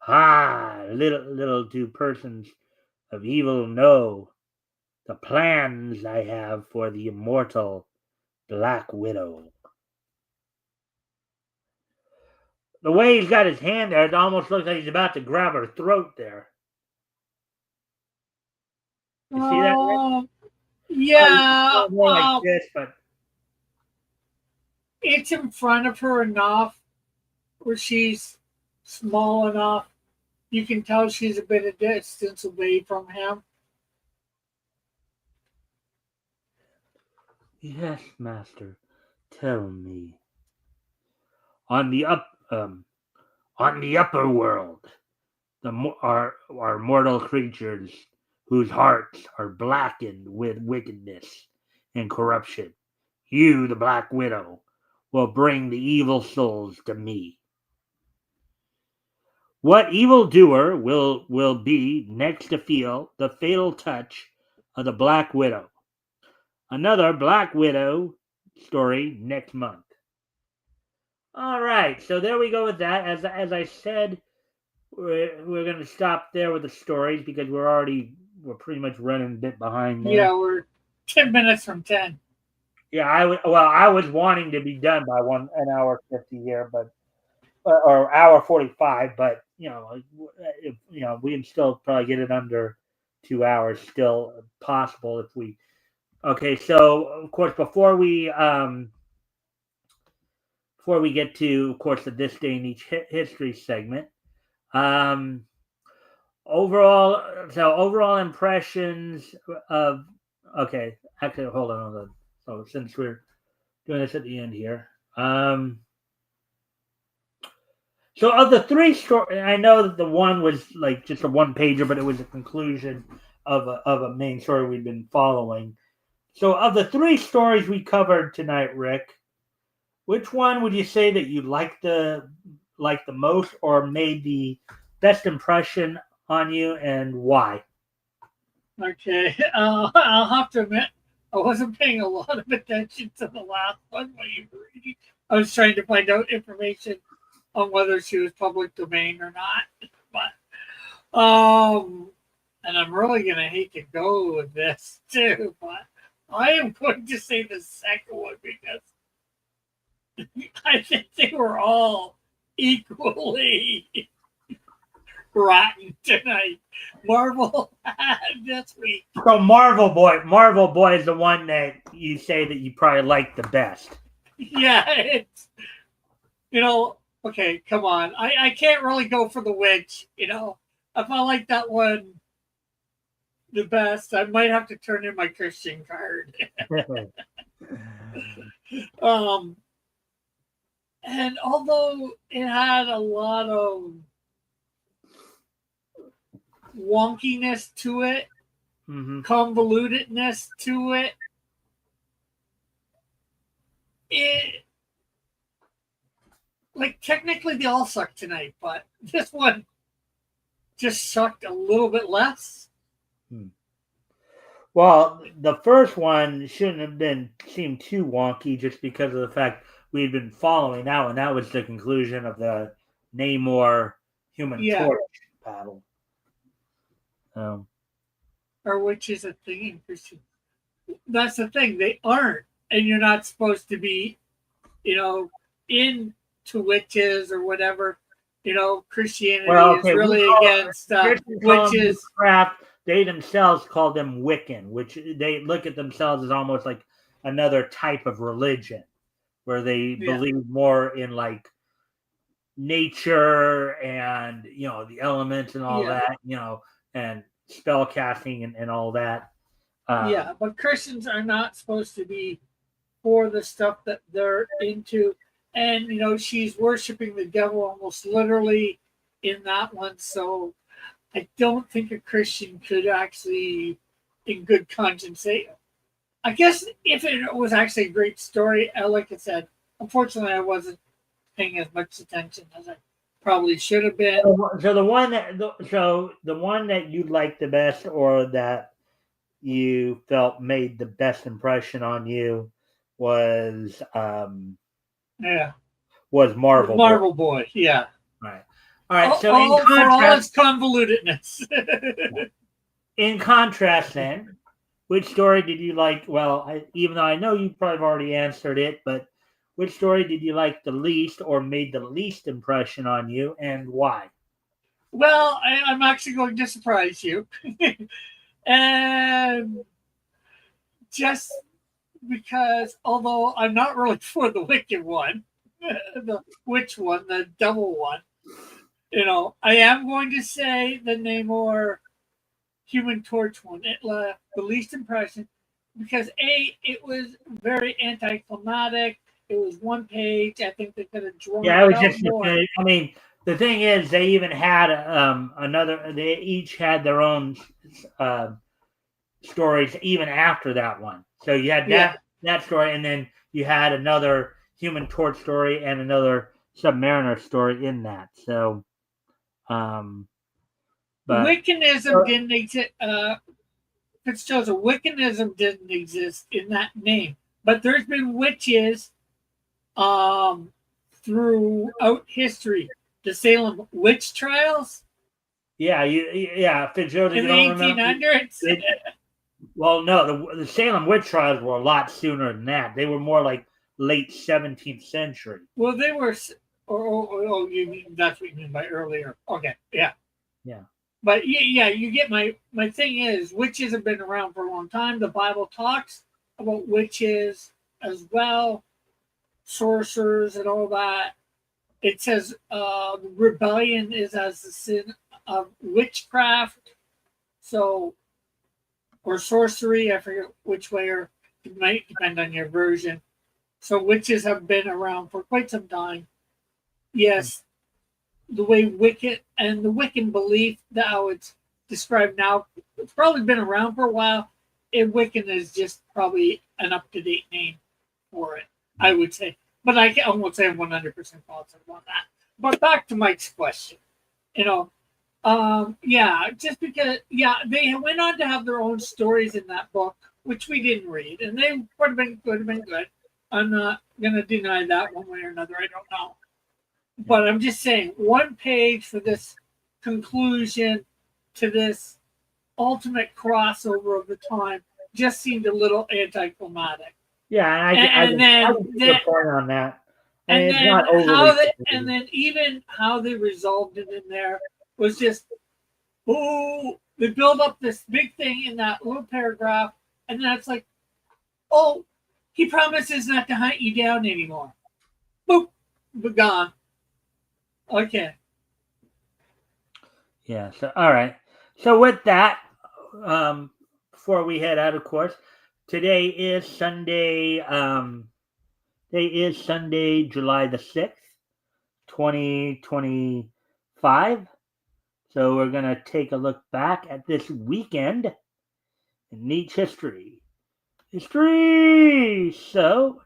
Ah, little do persons of evil know the plans I have for the immortal Black Widow. The way he's got his hand there, it almost looks like he's about to grab her throat there. You see that? Rick? Uh, Oh, you can yeah, go more like this, but it's in front of her enough where she's small enough. You can tell she's a bit of distance away from him. yes, master. Tell me. On the up, on the upper world, our mortal creatures whose hearts are blackened with wickedness and corruption. You, the Black Widow, will bring the evil souls to me. What evildoer will be next to feel the fatal touch of the Black Widow? Another Black Widow story next month. All right, so there we go with that. As I said, we're going to stop there with the stories because we're pretty much running a bit behind there. Yeah, we're 10 minutes from 10. Yeah, I was wanting to be done by an hour 50 here, but or hour 45, but we can still probably get it under 2 hours, still possible if we. Okay, so of course before we get to, of course, the This Day in Each History segment, um, overall impressions of. Okay, actually, hold on. So since we're doing this at the end here, so of the three stories, I know that the one was like just a one pager, but it was a conclusion of a main story we've been following. So of the three stories we covered tonight, Rick, which one would you say that you liked the most, or made the best impression on you, and why? Okay, I'll have to admit, I wasn't paying a lot of attention to the last one while you were reading. I was trying to find out information on whether she was public domain or not. But and I'm really gonna hate to go with this too, but I am going to say the second one because I think they were all equally rotten tonight. Marvel this week. So Marvel Boy is the one that you say that you probably like the best. Yeah, it's okay, come on. I can't really go for the witch, If I like that one the best, I might have to turn in my Christian card. And although it had a lot of wonkiness to it, convolutedness to it, like technically they all suck tonight, but this one just sucked a little bit less. Well, the first one shouldn't have seemed too wonky just because of the fact we'd been following that one. That was the conclusion of the Namor Human Torch battle. Or which is a thing in Christian. That's the thing. They aren't. And you're not supposed to be, into witches or whatever. Christianity is really against witches. Craft, they themselves call them Wiccan, which they look at themselves as almost like another type of religion where they believe more in like nature and the elements and all that, and spell casting and all that. But Christians are not supposed to be for the stuff that they're into. And she's worshiping the devil almost literally in that one. So I don't think a Christian could actually, in good conscience, say. I guess if it was actually a great story, like I said, unfortunately, I wasn't paying as much attention as I probably should have been. So the one that you liked the best, or that you felt made the best impression on you, was was Marvel Boy. Yeah. Right. All right. So for all its convolutedness. In contrast, then, which story did you like? Well, even though I know you probably already answered it, but which story did you like the least, or made the least impression on you, and why? Well, I'm actually going to surprise you. And just because, although I'm not really for the wicked one, the witch one, the devil one, I am going to say the Namor Human Torch one. It left the least impression because it was very anticlimactic. It was one page. I think they could have drawn. Yeah, it was just more. I mean, the thing is, they even had another. They each had their own uh, stories even after that one. So you had Yeah. that story, and then you had another Human Torch story and another Submariner story in that. So, but Wiccanism didn't exist. Fitzgerald, Wiccanism didn't exist in that name, but there's been witches um, throughout history. The Salem witch trials Fitzgerald, in you the don't remember? 1800s. Well, no, the Salem witch trials were a lot sooner than that. They were more like late 17th century. Well, they were. Oh, you mean that's what you mean by earlier? Okay, yeah. Yeah. But yeah, you get my thing is witches have been around for a long time. The Bible talks about witches as well, sorcerers and all that. It says rebellion is as the sin of witchcraft, so or sorcery. I forget which way, or it might depend on your version. So witches have been around for quite some time. Yes, the way Wiccan and the Wiccan belief that how it's described now, it's probably been around for a while. And Wiccan is just probably an up to date name for it, I would say. But I won't say I'm 100% positive on that. But back to Mike's question, you know, yeah, just because, yeah, they went on to have their own stories in that book, which we didn't read, and they would have been good. I'm not gonna deny that one way or another. I don't know, but I'm just saying, one page for this conclusion to this ultimate crossover of the time just seemed a little anticlimactic. Yeah, and And I then, can see your point on that. I mean, and it's not then overly. and then even how they resolved it in there was just, oh, they build up this big thing in that little paragraph, and then it's like, oh, he promises not to hunt you down anymore. Boop, we're gone. Okay. Yeah. So, all right. So, with that, before we head out, of course, today is Sunday. Today is Sunday, July the 6th, 2025. So, we're gonna take a look back at this weekend in Nietzsche history. History. So,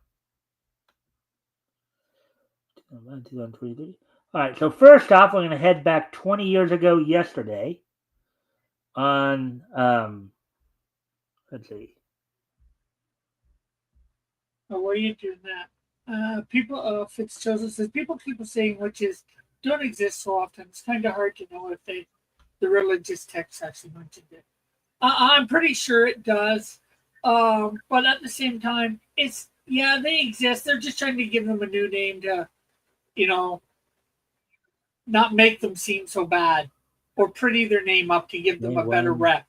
2023. All right. So, first off, we're gonna head back 20 years ago yesterday on let's see. Oh, why are you doing that? People, Fitzjoseph says people keep saying witches don't exist so often. It's kind of hard to know if the religious text actually mentioned it. I'm pretty sure it does, but at the same time, it's yeah they exist. They're just trying to give them a new name to, you know, not make them seem so bad, or pretty their name up to give them May a better 1. rep.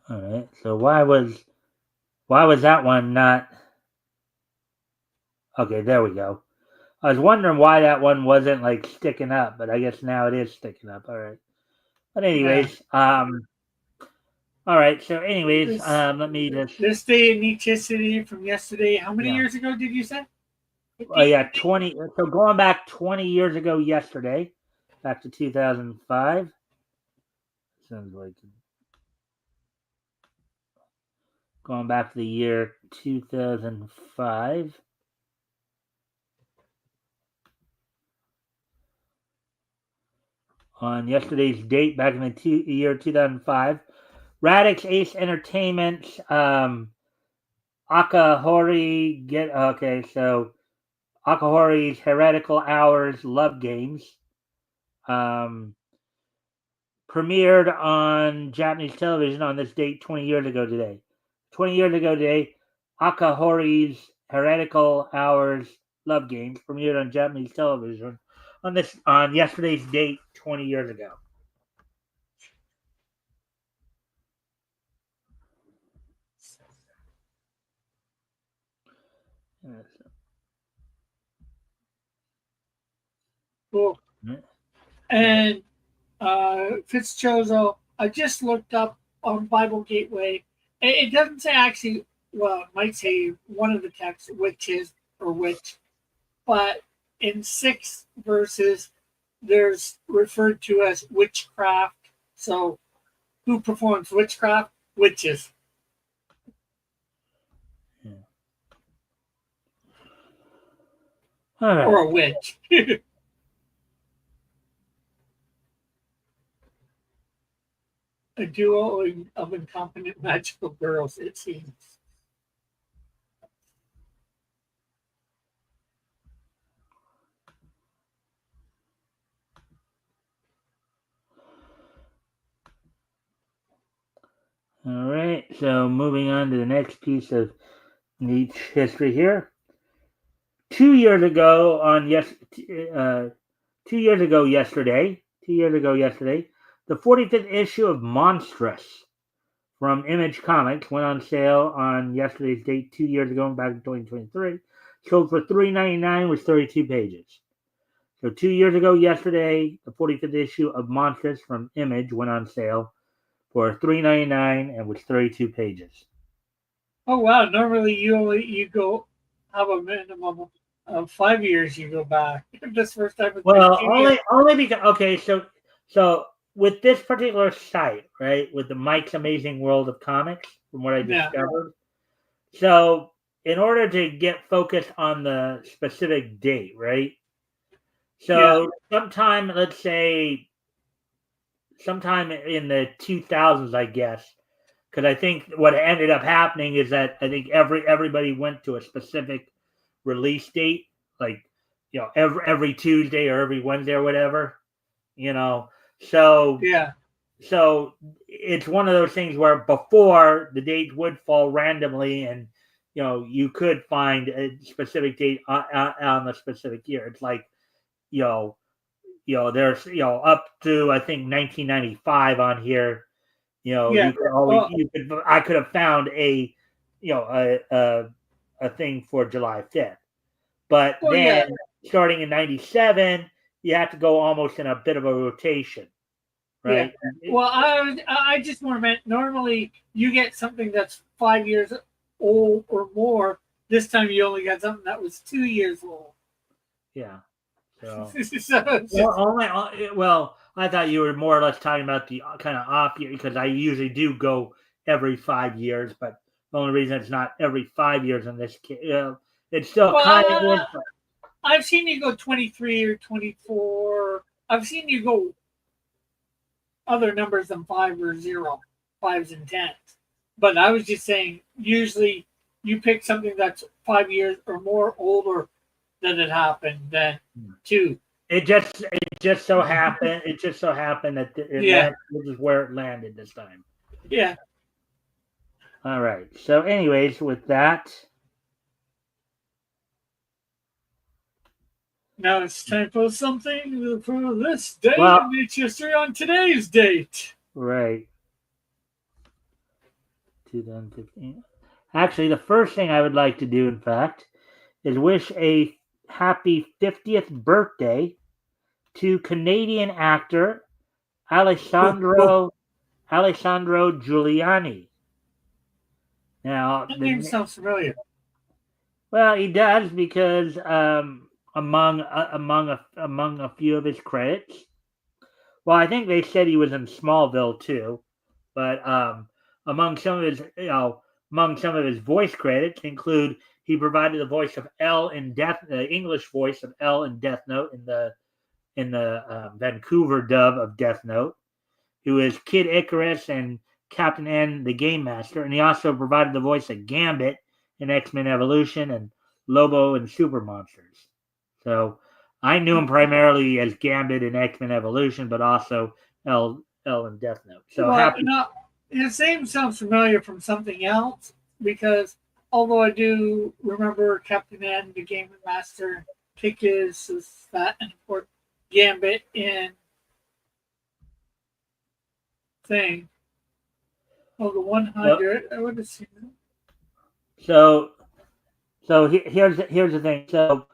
All right. So why was that one not? Okay, there we go. I was wondering why that one wasn't like sticking up, but I guess now it is sticking up. All right. But Yeah. anyways, all right. So anyways, This let me just. this day in Nietzscheicity from yesterday. How many Yeah. years ago did you say? Oh 50? yeah, 20. So going back 20 years ago yesterday, back to 2005. Sounds like going back to the year 2005. On yesterday's date, back in the year 2005, Radix Ace Entertainment's Akahori get okay, so Akahori's Heretical Hours Love Games um, premiered on Japanese television on this date 20 years ago today. 20 years ago today, Akahori's Heretical Hours Love Games premiered on Japanese television on yesterday's date 20 years ago. Cool. And Fitzchozo, I just looked up on Bible Gateway. It doesn't say actually well, it might say one of the texts, witches or witch, but in 6 verses, there's referred to as witchcraft. So, who performs witchcraft? Witches. Yeah. All right. Or a witch. A duo of incompetent magical girls, it seems. All right. So moving on to the next piece of neat history here. 2 years ago on uh, 2 years ago yesterday, the 45th issue of Monstrous from Image Comics went on sale on yesterday's date 2 years ago, back in 2023. Sold for $3.99 with 32 pages. So 2 years ago yesterday, the 45th issue of Monstrous from Image went on sale for $3.99 and was 32 pages. Oh wow! Normally you go have a minimum of 5 years. You go back. This first time it's been Well, 2 years. only because so with this particular site, right, with the Mike's Amazing World of Comics, from what I Yeah, discovered. So in order to get focused on the specific date, right? yeah, So let's say sometime in the 2000s, I guess, because I think what ended up happening is that I think everybody went to a specific release date, like every Tuesday or every Wednesday or whatever, you know. So yeah, so it's one of those things where before the date would fall randomly, and you could find a specific date on the specific year. It's like you know there's up to I think 1995 on here. yeah. I could have found a you know a thing for July 5th, but Well, yeah. then starting in 97, you have to go almost in a bit of a rotation, Yeah. right? Well, I just more meant normally you get something that's 5 years old or more. This time you only got something that was 2 years old. Yeah. So, So it's just well, I thought you were more or less talking about the kind of off year because I usually do go every 5 years, but the only reason it's not every 5 years in this case, it still well, kind of is. I've seen you go 23 or 24. I've seen you go other numbers than 5 or 0, fives and tens. But I was just saying, usually you pick something that's 5 years or more older than it happened than 2. It just so happened. It just so happened that Yeah, this is where it landed this time. yeah. All right. So, anyways, with that, Now it's time for something for this day well, in its history on today's date. right, 2015. Actually, the first thing I would like to do, in fact, is wish a happy 50th birthday to Canadian actor Oh, oh, Alessandro Giuliani. Now, that name sounds familiar. well, he does because among a few of his credits. Well, I think they said he was in Smallville too, but among some of his among some of his voice credits include he provided the voice of L in the English voice of L in Death Note in the Vancouver dub of Death Note. He was Kid Icarus and Captain N, the Game Master, and he also provided the voice of Gambit in X-Men Evolution and Lobo and Super Monsters. So I knew him primarily as Gambit in X-Men Evolution, but also L in Death Note. So Well, happy. no, his name sounds familiar from something else because although I do remember Captain N, the Game Master, Kick is that, and of course Gambit in thing. Oh, the So 100. I would have seen that. so here's the thing. So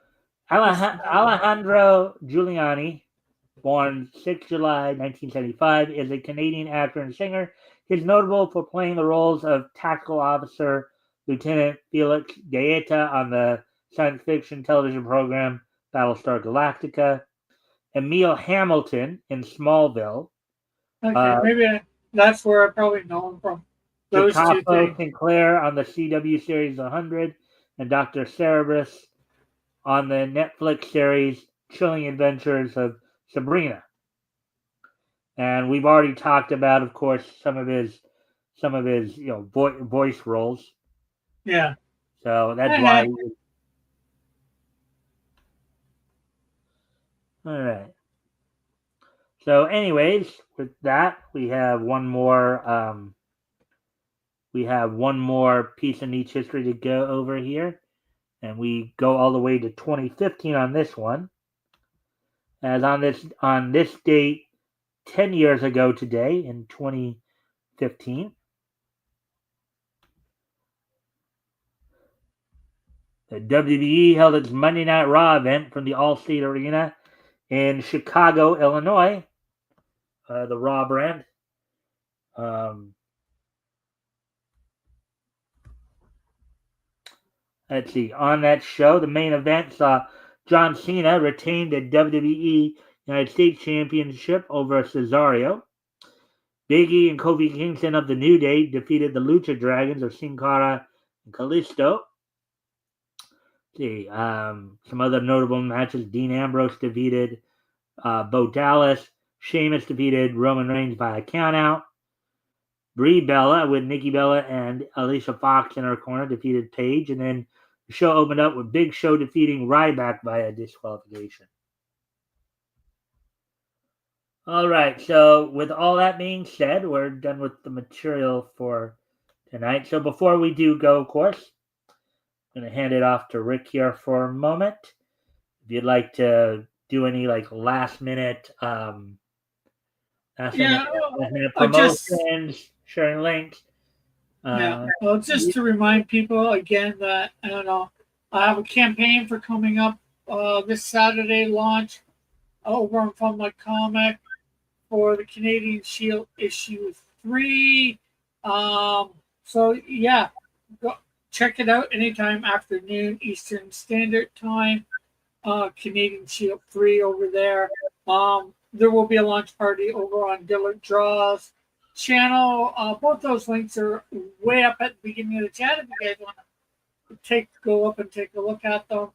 This is Alejandro Giuliani, born 6 July 1975, is a Canadian actor and singer. He's notable for playing the roles of Tactical Officer Lieutenant Felix Gaeta on the science fiction television program Battlestar Galactica, Emil Hamilton in Smallville, Okay, maybe that's where I probably know him from. Those two Jacopo things. Sinclair on the CW series 100, and Dr. Cerebus on the Netflix series Chilling Adventures of Sabrina. And we've already talked about, of course, some of his voice roles. Yeah. So that's why. All right. So, anyways, with that, we have one more. We have one more piece of Nietzsche history to go over here, and we go all the way to 2015 on this one. As on this date, 10 years ago today, in 2015, the WWE held its Monday Night Raw event from the Allstate Arena in Chicago, Illinois. The Raw brand. Let's see. On that show, the main event saw John Cena retain the WWE United States Championship over Cesaro. Big E and Kofi Kingston of the New Day defeated the Lucha Dragons of Sin Cara and Kalisto. See, some other notable matches. Dean Ambrose defeated Bo Dallas. Sheamus defeated Roman Reigns by a countout. Brie Bella with Nikki Bella and Alicia Fox in her corner defeated Paige. And then the show opened up with Big Show defeating Ryback via disqualification. All right, so with all that being said, we're done with the material for tonight. So before we do go, of course, I'm going to hand it off to Rick here for a moment. If you'd like to do any last minute promotions, sharing links. Well, just to remind people again that I have a campaign for coming up this Saturday launch over on Fun Like Comic for the Canadian Shield issue 3. So yeah, go check it out anytime after noon Eastern Standard Time. Canadian Shield 3 over there. There will be a launch party over on Dillard Draws channel. Both those links are way up at the beginning of the chat if you guys want to go up and take a look at them.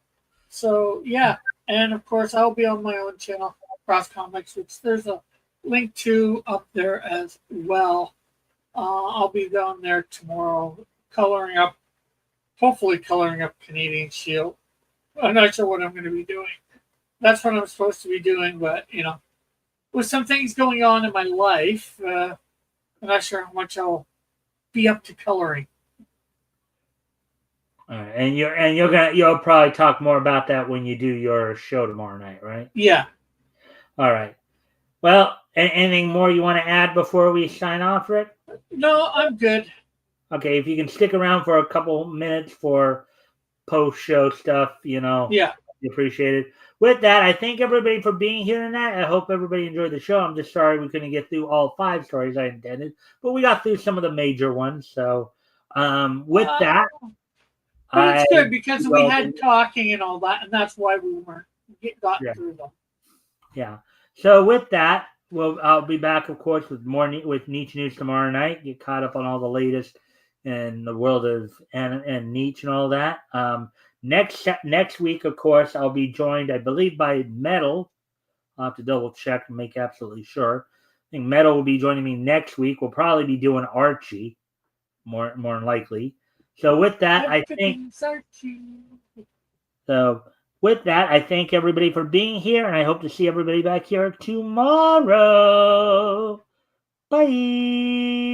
So yeah, and of course I'll be on my own channel, Cross Comics, which there's a link to up there as well. I'll be down there tomorrow hopefully coloring up Canadian Shield. I'm not sure what I'm going to be doing. That's what I'm supposed to be doing, but with some things going on in my life, I'm not sure how much I'll be up to coloring. All right. And you'll probably talk more about that when you do your show tomorrow night, right? Yeah. All right. Well, anything more you want to add before we sign off, Rick? No, I'm good. Okay, if you can stick around for a couple minutes for post-show stuff, yeah, appreciate it. With that, I thank everybody for being here tonight. I hope everybody enjoyed the show. I'm just sorry we couldn't get through all 5 stories I intended, but we got through some of the major ones. So, with that, but it's good because we had talking and all that, and that's why we weren't gotten through them. Yeah. So with that, I'll be back, of course, with more with Nietzsche news tomorrow night. Get caught up on all the latest in the world of and Nietzsche and all that. Next week, of course, I'll be joined, I believe, by Metal. I'll have to double check and make absolutely sure. I think Metal will be joining me next week. We'll probably be doing Archie, more than likely. So with that, I think. So with that, I thank everybody for being here, and I hope to see everybody back here tomorrow. Bye.